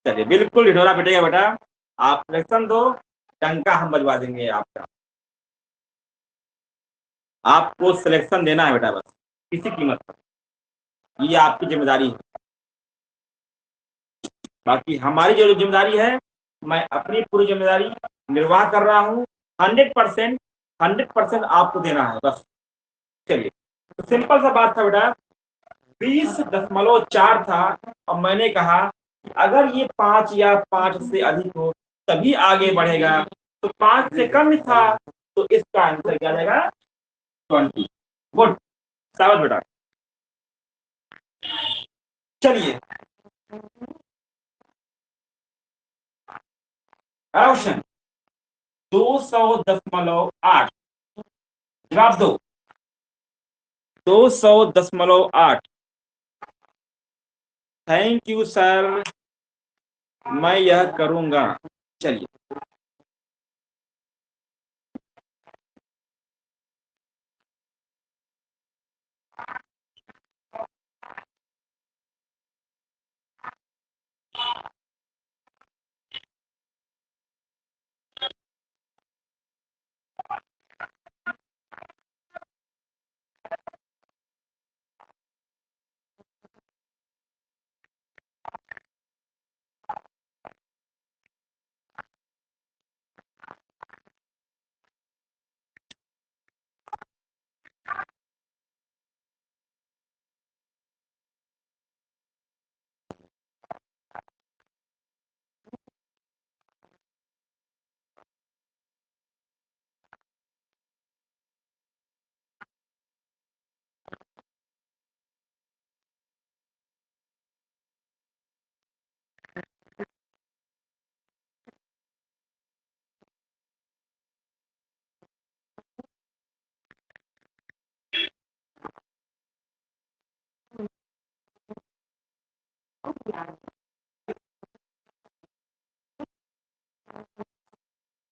चलिए बिल्कुल ढिढोरा पिटेगा बेटा, आप सिलेक्शन दो, डंका हम बजवा देंगे आपका। आपको सिलेक्शन देना है बेटा बस, किसी कीमत पर, ये आपकी जिम्मेदारी है। बाकी हमारी जो जिम्मेदारी है, मैं अपनी पूरी जिम्मेदारी निर्वाह कर रहा हूँ। 100% 100% आपको देना है बस। चलिए तो सिंपल सा बात था बेटा, 20.4 था और मैंने कहा कि अगर ये 5 या 5 से अधिक हो तभी आगे बढ़ेगा, तो 5 से कम था तो इसका आंसर क्या जाएगा? 20। गुड, सावध बेटा। चलिए क्वेश्चन 200.8, जवाब दो। 200.8। थैंक यू सर, मैं यह करूंगा। चलिए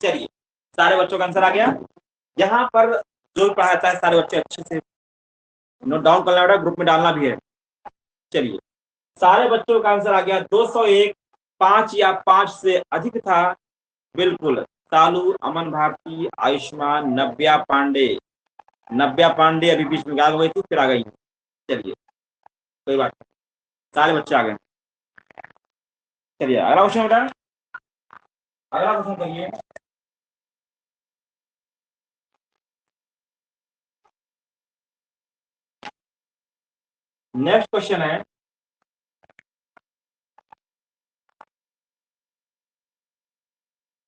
चलिए सारे बच्चों का आंसर आ गया। यहाँ पर जो पढ़ाता है सारे बच्चे अच्छे से नोट डाउन करना बेटा, ग्रुप में डालना भी है। चलिए सारे बच्चों का आंसर आ गया 201। 5 या 5 से अधिक था, बिल्कुल। सालू, अमन भारती, आयुष्मान, नव्या पांडे। नव्या पांडे अभी बीच में गायब हो गई थी, फिर आ गई। चलिए कोई बात नहीं, सारे बच्चे आ गए। चलिए अगला क्वेश्चन बेटा, अगला क्वेश्चन करिए। नेक्स्ट क्वेश्चन है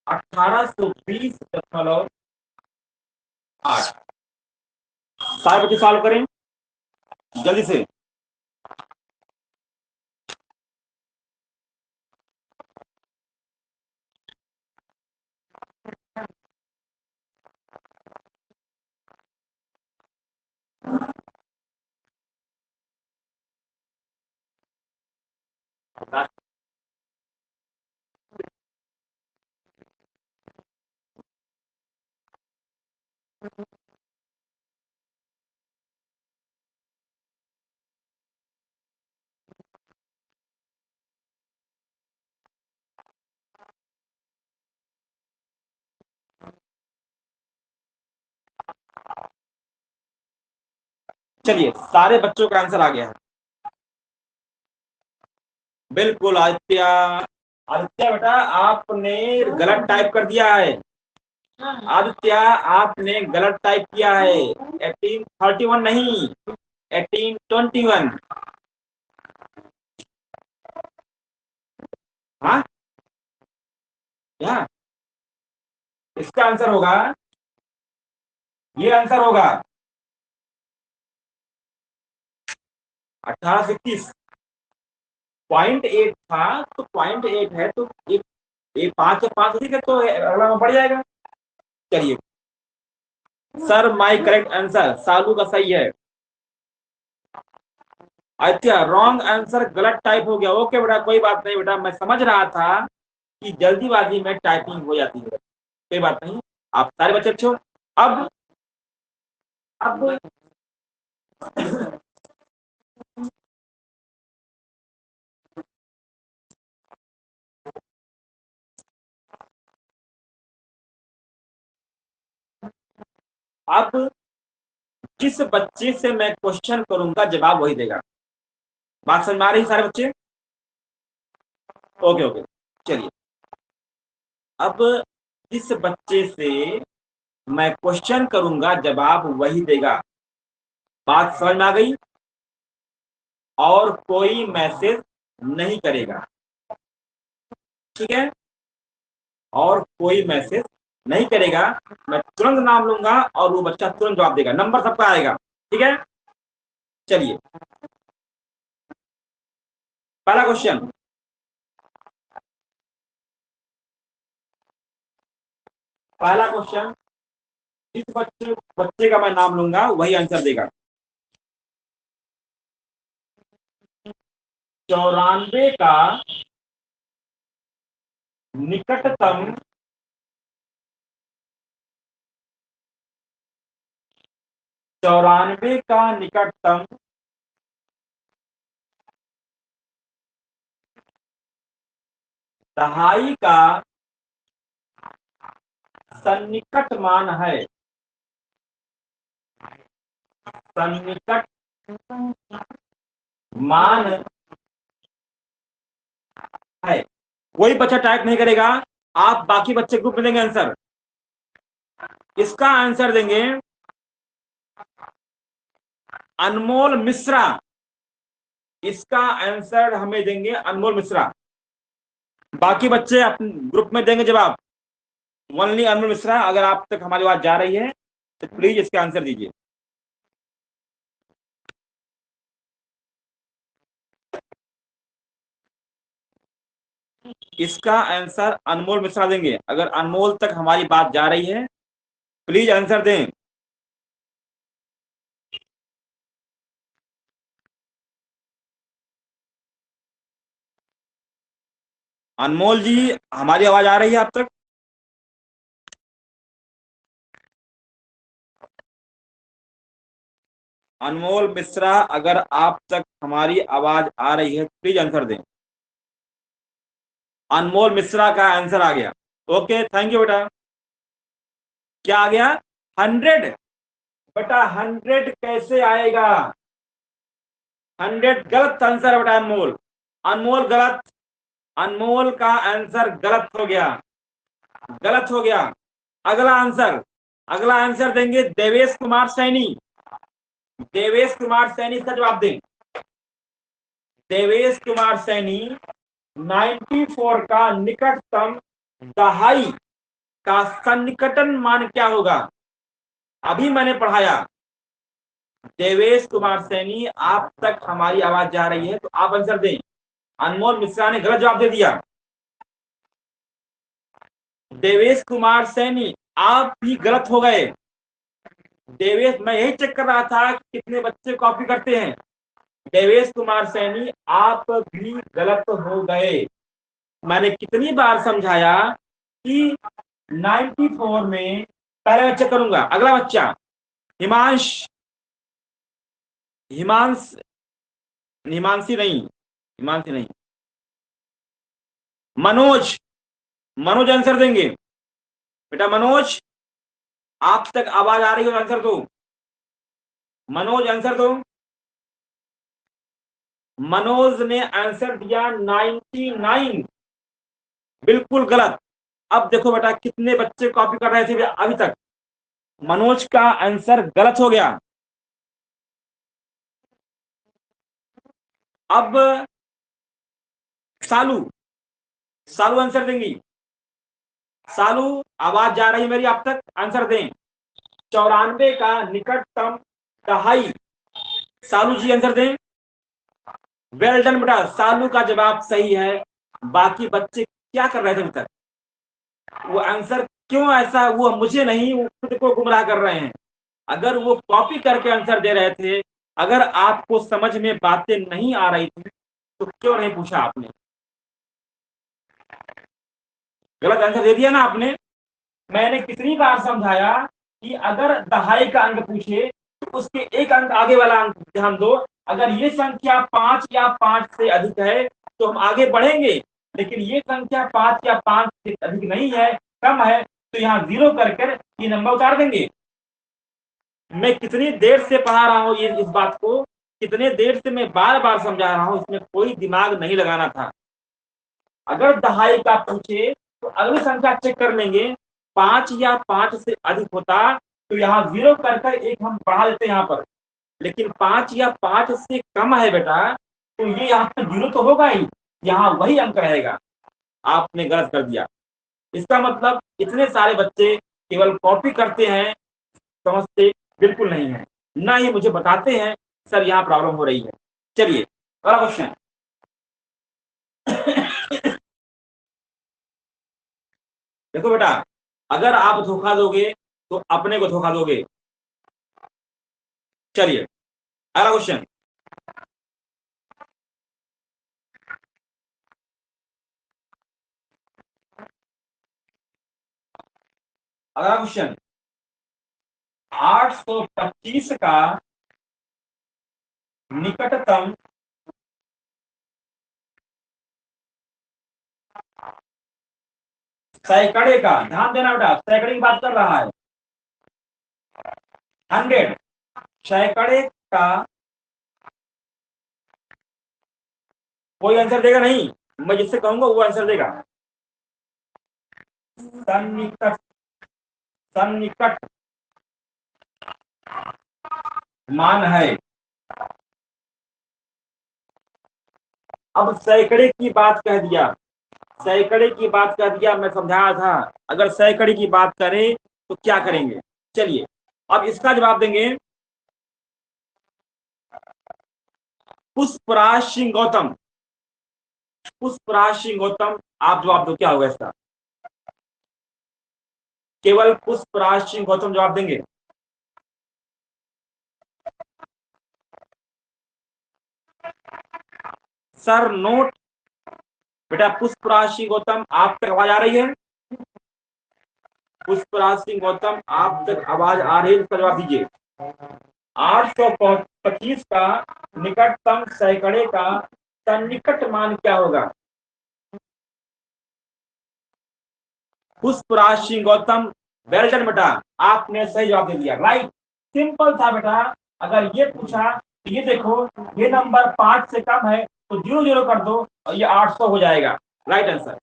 1820.8। सारे बच्चे सॉल्व करें जल्दी से। चलिए सारे बच्चों का आंसर आ गया है। बिल्कुल आदित्य, आदित्य बेटा आपने गलत टाइप कर दिया है। आदित्य आपने गलत टाइप किया है, 1831 नहीं 1821। हाँ क्या इसका आंसर होगा, ये आंसर होगा 1821। 0.8 था तो 0.8 है तो एक 5 ठीक है तो अगला में बढ़ जाएगा। चलिए सर माय करेक्ट आंसर सालू का सही है। अच्छा रॉन्ग आंसर गलत टाइप हो गया। ओके बेटा कोई बात नहीं बेटा, मैं समझ रहा था कि जल्दीबाजी में टाइपिंग हो जाती है, कोई बात नहीं। आप सारे बच्चे अच्छे हो। अब अब अब जिस बच्चे से मैं क्वेश्चन करूंगा जवाब वही देगा। बात समझ में आ रही सारे बच्चे? ओके ओके चलिए अब जिस बच्चे से मैं क्वेश्चन करूंगा जवाब वही देगा। बात समझ में आ गई? और कोई मैसेज नहीं करेगा, ठीक है? और कोई मैसेज नहीं करेगा, मैं तुरंत नाम लूंगा और वो बच्चा तुरंत जवाब देगा, नंबर सबका आएगा, ठीक है? चलिए पहला क्वेश्चन, पहला क्वेश्चन जिस बच्चे बच्चे का मैं नाम लूंगा वही आंसर देगा। 94 का निकटतम 94 का निकटतम दहाई का सन्निकट मान है। सन्निकट मान है। कोई बच्चा टाइप नहीं करेगा, आप बाकी बच्चे ग्रुप में देंगे आंसर। इसका आंसर देंगे अनमोल मिश्रा। इसका आंसर हमें देंगे अनमोल मिश्रा। बाकी बच्चे अपने ग्रुप में देंगे जवाब। ओनली अनमोल मिश्रा, अगर आप तक हमारी बात जा रही है तो प्लीज इसका आंसर दीजिए। इसका आंसर अनमोल मिश्रा देंगे। अगर अनमोल तक हमारी बात जा रही है प्लीज आंसर दें। अनमोल जी हमारी आवाज आ रही है आप तक? अनमोल मिश्रा अगर आप तक हमारी आवाज आ रही है प्लीज आंसर दें। अनमोल मिश्रा का आंसर आ गया। ओके थैंक यू बेटा। क्या आ गया? 100। बेटा 100 कैसे आएगा? 100 गलत आंसर है बेटा अनमोल। अनमोल गलत। अनमोल का आंसर गलत हो गया, गलत हो गया। अगला आंसर, अगला आंसर देंगे देवेश कुमार सैनी। देवेश कुमार सैनी इसका जवाब दें। देवेश कुमार सैनी 94 का निकटतम दहाई का सन्निकटन मान क्या होगा? अभी मैंने पढ़ाया। देवेश कुमार सैनी, आप तक हमारी आवाज जा रही है तो आप आंसर दें। अनमोल मिश्रा ने गलत जवाब दे दिया। देवेश कुमार सैनी, आप भी गलत हो गए। देवेश, मैं यही चेक कर रहा था कि कितने बच्चे कॉपी करते हैं। देवेश कुमार सैनी, आप भी गलत हो गए। मैंने कितनी बार समझाया कि 94 में, पहले मैं चेक करूंगा। अगला बच्चा हिमांश, हिमांशी नहीं, हिमांशी नहीं, मनोज। मनोज आंसर देंगे। बेटा मनोज, आप तक आवाज आ रही हो, आंसर दो। मनोज आंसर दो। मनोज ने आंसर दिया 99, बिल्कुल गलत। अब देखो बेटा कितने बच्चे कॉपी कर रहे थे अभी तक। मनोज का आंसर गलत हो गया। अब सालू, सालू आंसर देंगी। सालू, आवाज जा रही मेरी आप तक, आंसर दें। 94 का निकटतम दहाई, सालू जी आंसर दें। वेल डन बेटा, सालू का जवाब सही है। बाकी बच्चे क्या कर रहे थे अभी तक? वो आंसर क्यों ऐसा, वो मुझे नहीं, वो खुद को गुमराह कर रहे हैं। अगर वो कॉपी करके आंसर दे रहे थे, अगर आपको समझ में बातें नहीं आ रही थी तो क्यों नहीं पूछा आपने? गलत आंसर दे दिया ना आपने। मैंने कितनी बार समझाया कि अगर दहाई का अंक पूछे तो उसके एक अंक आगे वाला अंक ध्यान दो। अगर ये संख्या 5 या 5 से अधिक है तो हम आगे बढ़ेंगे, लेकिन ये संख्या 5 या 5 से अधिक नहीं है, कम है, तो यहाँ 0 कर कर ये नंबर उतार देंगे। मैं कितनी देर से पढ़ा रहा हूँ ये, इस बात को कितने देर से मैं बार बार समझा रहा हूँ, इसमें कोई दिमाग नहीं लगाना था। अगर दहाई का पूछे तो अगली संख्या चेक कर लेंगे। 5 या 5 से अधिक होता तो यहाँ 0 कर कर एक हम बढ़ा देते यहाँ पर, लेकिन 5 या 5 से कम है बेटा, तो ये यहाँ पे 0 तो होगा ही, यहाँ वही अंक रहेगा। आपने गलत कर दिया। इसका मतलब इतने सारे बच्चे केवल कॉपी करते हैं, समझते बिल्कुल नहीं है, ना ही मुझे बताते हैं सर यहाँ प्रॉब्लम हो रही है। चलिए अगला क्वेश्चन। देखो बेटा, अगर आप धोखा दोगे तो अपने को धोखा दोगे। चलिए अगला क्वेश्चन। अगला क्वेश्चन, 825 का निकटतम सैकड़े का, ध्यान देना बेटा, सैकड़े की बात कर रहा है। 100 सैकड़े का, कोई आंसर देगा नहीं, मैं जिससे कहूंगा वो आंसर देगा। सन्निकट, सन्निकट मान है। अब सैकड़े की बात कह दिया, सैकड़े की बात कह दिया, मैं समझाया था अगर सैकड़े की बात करें तो क्या करेंगे। चलिए अब इसका जवाब देंगे पुष्पराज सिंह गौतम। पुष्पराज सिंह गौतम, आप जवाब दो क्या होगा इसका? केवल पुष्पराज सिंह गौतम जवाब देंगे। Sir note. बेटा पुष्पराज सिंह गौतम, आप तक आवाज आ रही है? पुष्पराज सिंह गौतम, आप तक आवाज आ रही है, इसका जवाब दीजिए। 825 का निकटतम सैकड़े का सन्निकट मान क्या होगा? पुष्पराज सिंह गौतम, वेल डन बेटा, आपने सही जवाब दे दिया। राइट, सिंपल था बेटा। अगर ये पूछा तो ये देखो, ये नंबर 5 से कम है तो 0 0 कर दो और ये 800 हो जाएगा। Right answer.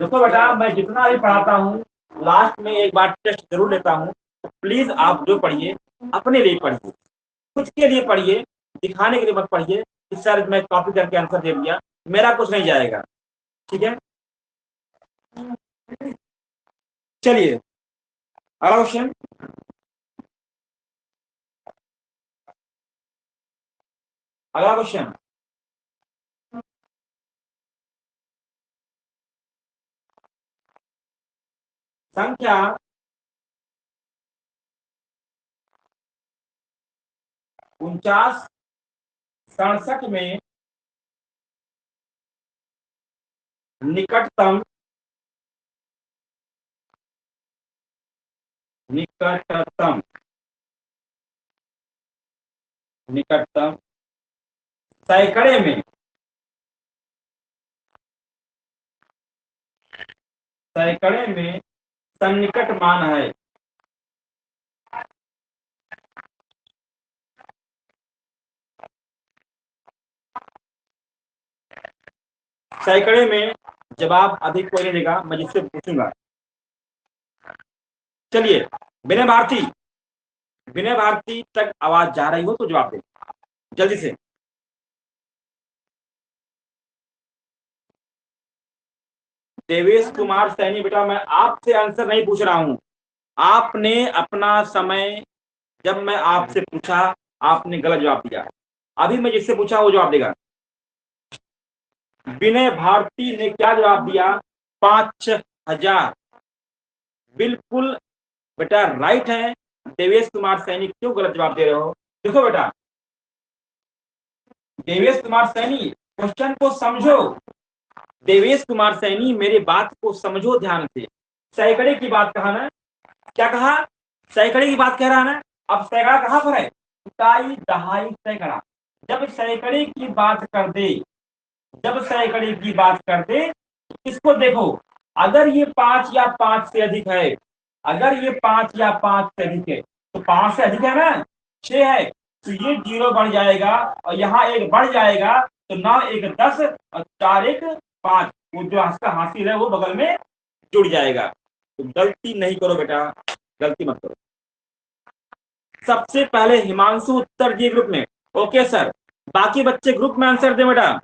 देखो देखो बेटा, मैं जितना भी पढ़ाता हूँ लास्ट में एक बार टेस्ट जरूर लेता हूँ, तो प्लीज आप जो पढ़िए अपने लिए पढ़िए, खुद के लिए पढ़िए, दिखाने के लिए मत पढ़िए कि सर मैं कॉपी करके आंसर दे दिया, मेरा कुछ नहीं जाएगा। ठीक है, चलिए अगला क्वेश्चन। अगला क्वेश्चन, संख्या 49 67 में निकटतम निकटतम निकटतम सैकड़े में सैकड़े में सन्निकट मान है। सैकड़े में जवाब अभी कोई नहीं देगा, मैं जिससे पूछूंगा। चलिए, विनय भारती, विनय भारती तक आवाज जा रही हो तो जवाब दे जल्दी से। देवेश कुमार सैनी, बेटा मैं आपसे आंसर नहीं पूछ रहा हूं, आपने अपना समय, जब मैं आपसे पूछा आपने गलत जवाब दिया, अभी मैं जिससे पूछा वो जवाब देगा। विनय भारती ने क्या जवाब दिया? 5000। बिल्कुल बेटा राइट है। देवेश कुमार सैनी क्यों गलत जवाब दे रहे हो? देखो बेटा, देवेश कुमार सैनी क्वेश्चन को समझो, देवेश कुमार सैनी मेरी बात को समझो ध्यान से। सैकड़े की बात कहा ना, क्या कहा? सैकड़े की बात कह रहा है ना। अब सैकड़ा कहां पर है? इकाई, दहाई, सैकड़ा। जब सैकड़े की बात कर दे, जब सैकड़े की बात कर दे, इसको देखो, अगर ये 5 या 5 से अधिक है, अगर ये 5 या 5 से अधिक है तो 5 से अधिक है ना, 6 है, तो ये 0 बढ़ जाएगा और यहाँ एक बढ़ जाएगा, तो 9 1 10 और 4 1 5, वो जो इसका हासिल है वो बगल में जुड़ जाएगा। तो गलती नहीं करो बेटा, गलती मत करो। सबसे पहले हिमांशु उत्तर दिए ग्रुप में, ओके सर, बाकी बच्चे ग्रुप में आंसर दे बेटा,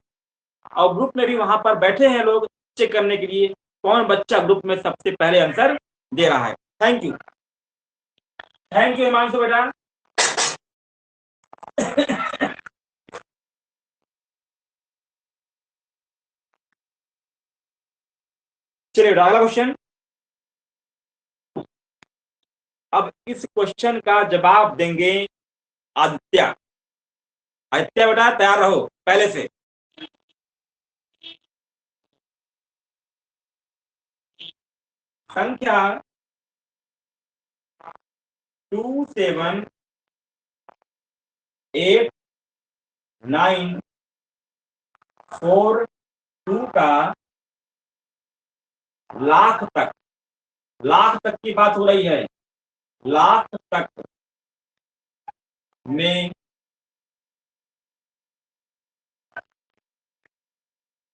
और ग्रुप में भी वहां पर बैठे हैं लोग चेक करने के लिए कौन बच्चा ग्रुप में सबसे पहले आंसर दे रहा है। Thank you, thank you Himanshu बेटा। चलिए अगला क्वेश्चन। अब इस क्वेश्चन का जवाब देंगे आदित्य। आदित्य बेटा तैयार रहो पहले से। संख्या 27894 का लाख तक, लाख तक की बात हो रही है, लाख तक में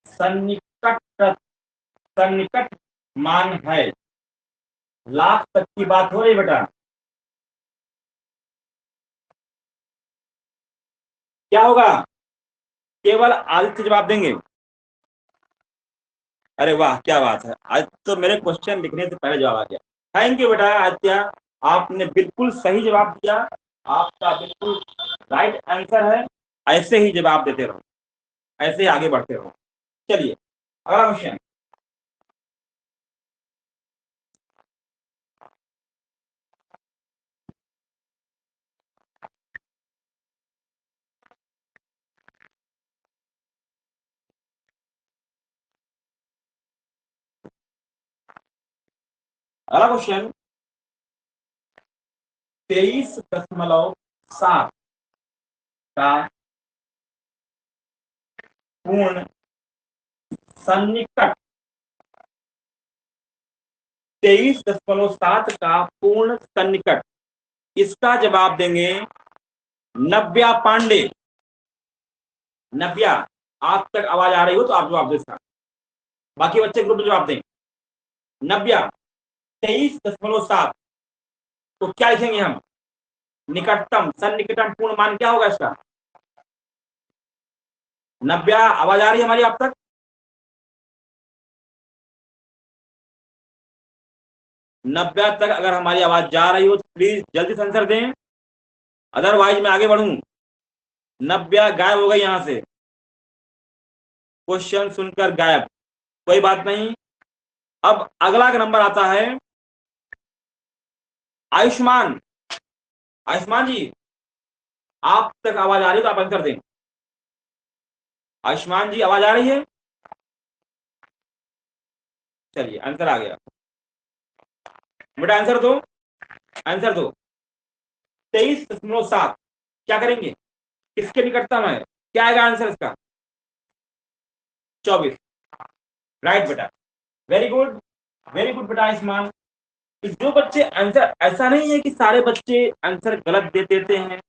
सन्निकट सन्निकट मान है। लाख तक की बात हो रही बेटा, क्या होगा? केवल आदित्य जवाब देंगे। अरे वाह क्या बात है, आज तो मेरे क्वेश्चन लिखने से पहले जवाब आ गया। थैंक यू बेटा आदित्य, आपने बिल्कुल सही जवाब दिया, आपका बिल्कुल राइट आंसर है। ऐसे ही जवाब देते रहो, ऐसे ही आगे बढ़ते रहो। चलिए अगला क्वेश्चन। अगला क्वेश्चन, 23.7 का पूर्ण सन्निकट, 23.7 का पूर्ण सन्निकट, इसका जवाब देंगे नव्या पांडे। नव्या, आप तक आवाज आ रही हो तो आप जवाब दे सकते, बाकी बच्चे ग्रुप में जवाब दें। नब्या 23.7, तो क्या लिखेंगे हम? निकटतम सन्निकटम पूर्ण मान क्या होगा इसका? नब्या, आवाज आ रही है हमारी आप तक? नब्या तक अगर हमारी आवाज जा रही हो तो प्लीज जल्दी से आंसर दें, अदरवाइज मैं आगे बढ़ूं। नब्या गायब हो गई यहां से, क्वेश्चन सुनकर गायब। कोई बात नहीं, अब अगला का नंबर आता है आयुष्मान। आयुष्मान जी, आप तक आवाज आ रही है तो आप आंसर दें। आयुष्मान जी, आवाज आ रही है? चलिए, आंसर आ गया। बेटा आंसर दो, आंसर दो। 23.7 क्या करेंगे? किसके निकटतम है? क्या आएगा आंसर इसका? 24। राइट बेटा, वेरी गुड, वेरी गुड बेटा आयुष्मान। जो बच्चे आंसर, ऐसा नहीं है कि सारे बच्चे आंसर गलत दे देते हैं,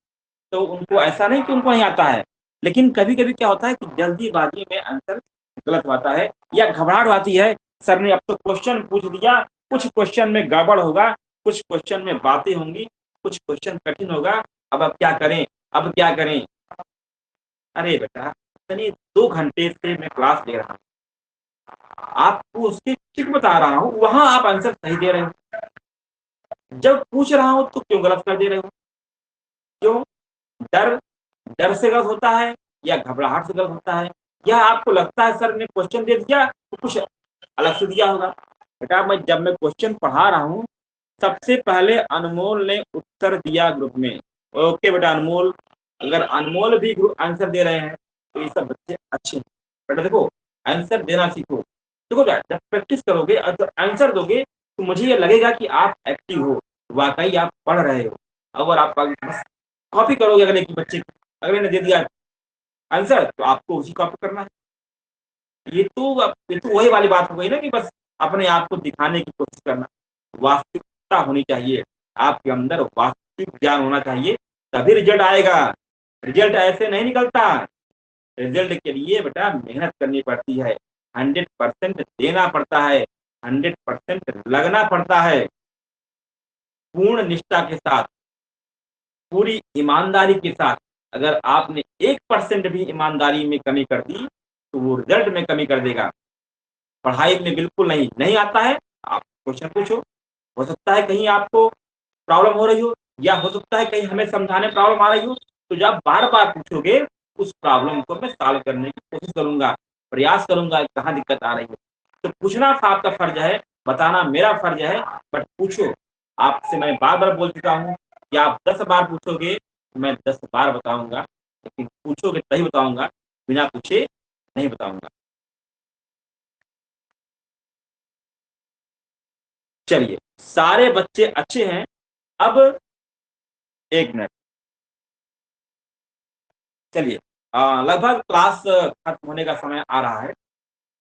तो उनको ऐसा नहीं कि उनको नहीं आता है, लेकिन कभी कभी क्या होता है कि जल्दीबाजी में आंसर गलत आता है या घबराहट आती है। सर ने अब तो क्वेश्चन पूछ दिया, कुछ क्वेश्चन में गड़बड़ होगा, कुछ क्वेश्चन में बातें होंगी, कुछ क्वेश्चन कठिन होगा, अब क्या करें, अब क्या करें? अरे बेटा, 2 घंटे से मैं क्लास ले रहा हूँ, आपको उसकी ट्रिक बता रहा हूँ, वहां आप आंसर सही दे रहे हो, जब पूछ रहा हूँ तो क्यों गलत कर दे रहे हो? क्यों? डर, डर से गलत होता है या घबराहट से गलत होता है, या आपको लगता है सर ने क्वेश्चन दे दिया तो कुछ अलग से दिया होगा? बेटा जब मैं क्वेश्चन पढ़ा रहा हूँ, सबसे पहले अनमोल ने उत्तर दिया ग्रुप में। ओके बेटा अनमोल, अगर अनमोल भी ग्रुप आंसर दे रहे हैं तो ये सब बच्चे अच्छे हैं। बेटा देखो, आंसर देना सीखो। देखो बेटा, जब प्रैक्टिस करोगे और जब आंसर दोगे तो मुझे ये लगेगा कि आप एक्टिव हो, वाकई आप पढ़ रहे हो। अगर आप बस कॉपी करोगे अगले की बच्चे की, अगले ने दे दिया आंसर तो आपको उसी कॉपी करना है। ये तो वही वाली बात हो गई ना कि बस अपने आप को दिखाने की कोशिश करना। वास्तविकता होनी चाहिए, आपके अंदर वास्तविक ज्ञान होना चाहिए, तभी रिजल्ट आएगा। रिजल्ट ऐसे नहीं निकलता। रिजल्ट के लिए बेटा मेहनत करनी पड़ती है, 100% देना पड़ता है, 100% लगना पड़ता है, पूर्ण निष्ठा के साथ, पूरी ईमानदारी के साथ। अगर आपने 1% भी ईमानदारी में कमी कर दी तो वो रिजल्ट में कमी कर देगा। पढ़ाई में बिल्कुल नहीं, नहीं आता है, आप क्वेश्चन पूछो। हो सकता है कहीं आपको प्रॉब्लम हो रही हो, या हो सकता है कहीं हमें समझाने प्रॉब्लम आ रही हो, तो जब बार बार पूछोगे उस प्रॉब्लम को मैं सॉल्व करने की कोशिश करूंगा, प्रयास करूंगा कहाँ दिक्कत आ रही है। तो पूछना था आपका फर्ज है, बताना मेरा फर्ज है, बट पूछो। आपसे मैं बार बार बोल चुका हूँ कि आप 10 बार पूछोगे तो मैं 10 बार बताऊंगा, लेकिन पूछोगे तभी बताऊंगा, बिना पूछे नहीं बताऊंगा। चलिए, सारे बच्चे अच्छे हैं। अब 1 मिनट, चलिए, लगभग क्लास खत्म होने का समय आ रहा है,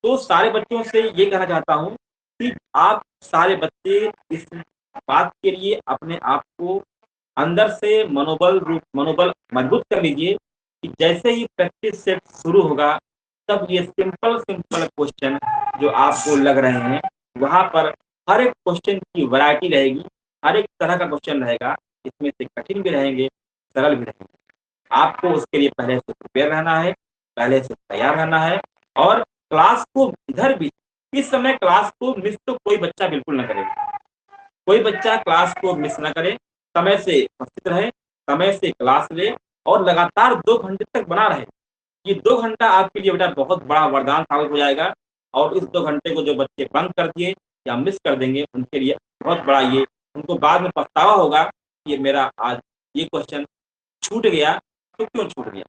तो सारे बच्चों से ये कहना चाहता हूँ कि आप सारे बच्चे इस बात के लिए अपने आप को अंदर से मनोबल मजबूत कर लीजिए कि जैसे ही प्रैक्टिस सेट शुरू होगा, तब ये सिंपल सिंपल क्वेश्चन जो आपको लग रहे हैं, वहां पर हर एक क्वेश्चन की वैरायटी रहेगी, हर एक तरह का क्वेश्चन रहेगा, इसमें से कठिन भी रहेंगे, सरल भी रहेंगे। आपको उसके लिए पहले से प्रिपेयर रहना है, पहले से तैयार रहना है, और क्लास को इधर भी, इस समय क्लास को मिस तो कोई बच्चा बिल्कुल ना करे, कोई बच्चा क्लास को मिस ना करे, समय से उपस्थित रहे, समय से क्लास ले, और लगातार 2 घंटे तक बना रहे। ये 2 घंटा आपके लिए बेटा बहुत बड़ा वरदान साबित हो जाएगा, और इस 2 घंटे को जो बच्चे बंक कर दिए या मिस कर देंगे, उनके लिए बहुत बड़ा ये, उनको बाद में पछतावा होगा कि ये मेरा आज ये क्वेश्चन छूट गया, तो क्यों छूट गया।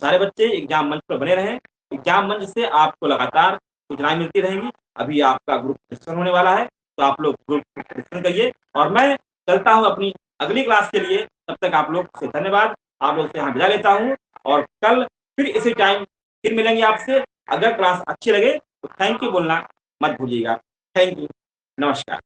सारे बच्चे एग्जाम मंच पर बने रहें, एग्जाम मंच से आपको लगातार सूचनाएं मिलती रहेंगी। अभी आपका ग्रुप डिस्कशन होने वाला है, तो आप लोग ग्रुप डिस्कशन करिए, और मैं चलता हूँ अपनी अगली क्लास के लिए। तब तक आप लोग से धन्यवाद, आप लोग से यहाँ विदा लेता हूँ, और कल फिर इसी टाइम फिर मिलेंगे आपसे। अगर क्लास अच्छी लगे तो थैंक यू बोलना मत भूलिएगा। थैंक यू, नमस्कार।